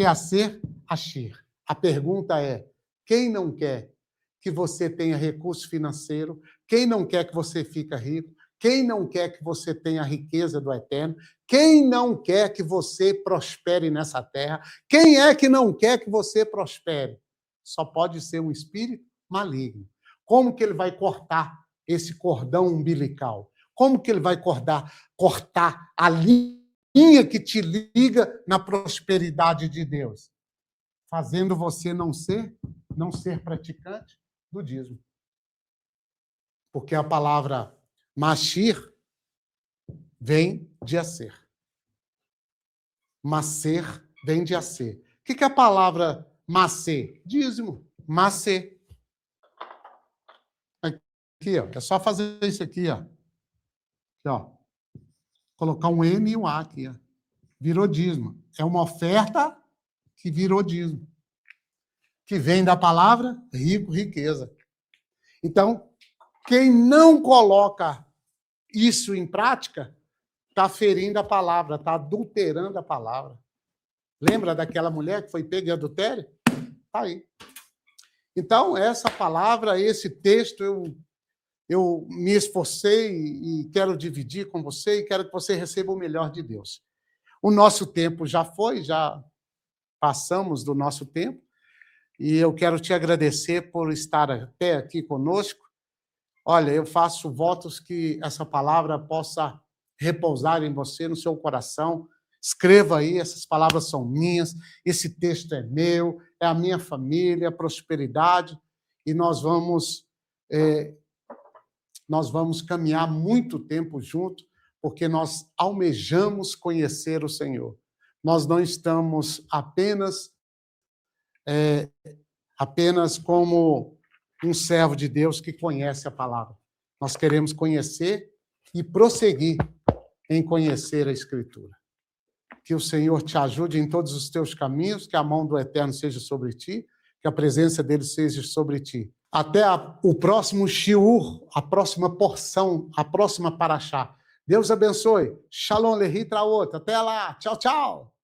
Ashir. A pergunta é, quem não quer que você tenha recurso financeiro? Quem não quer que você fique rico? Quem não quer que você tenha a riqueza do Eterno? Quem não quer que você prospere nessa terra? Quem é que não quer que você prospere? Só pode ser um espírito maligno. Como que ele vai cortar esse cordão umbilical? Como que ele vai cortar a linha que te liga na prosperidade de Deus? Fazendo você não ser praticante do dízimo. Porque a palavra Mashir vem de aser. Maser vem de aser. O que é a palavra maser? Dízimo. Maser. Aqui, ó. É só fazer isso aqui, ó. Aqui, ó. Colocar um M e um A aqui, ó. Virou dízimo. É uma oferta que virou dízimo. Que vem da palavra rico, riqueza. Então, quem não coloca isso em prática, está ferindo a palavra, está adulterando a palavra. Lembra daquela mulher que foi pega em adultério? Está aí. Então, essa palavra, esse texto, eu me esforcei e quero dividir com você e quero que você receba o melhor de Deus. O nosso tempo já foi, já passamos do nosso tempo, e eu quero te agradecer por estar até aqui conosco. Olha, eu faço votos que essa palavra possa repousar em você, no seu coração. Escreva aí, essas palavras são minhas, esse texto é meu, é a minha família, prosperidade, e nós vamos caminhar muito tempo junto, porque nós almejamos conhecer o Senhor. Nós não estamos apenas como um servo de Deus que conhece a palavra. Nós queremos conhecer e prosseguir em conhecer a Escritura. Que o Senhor te ajude em todos os teus caminhos, que a mão do Eterno seja sobre ti, que a presença dele seja sobre ti. Até o próximo shiur, a próxima porção, a próxima paraxá. Deus abençoe. Shalom lehi traot. Até lá. Tchau, tchau.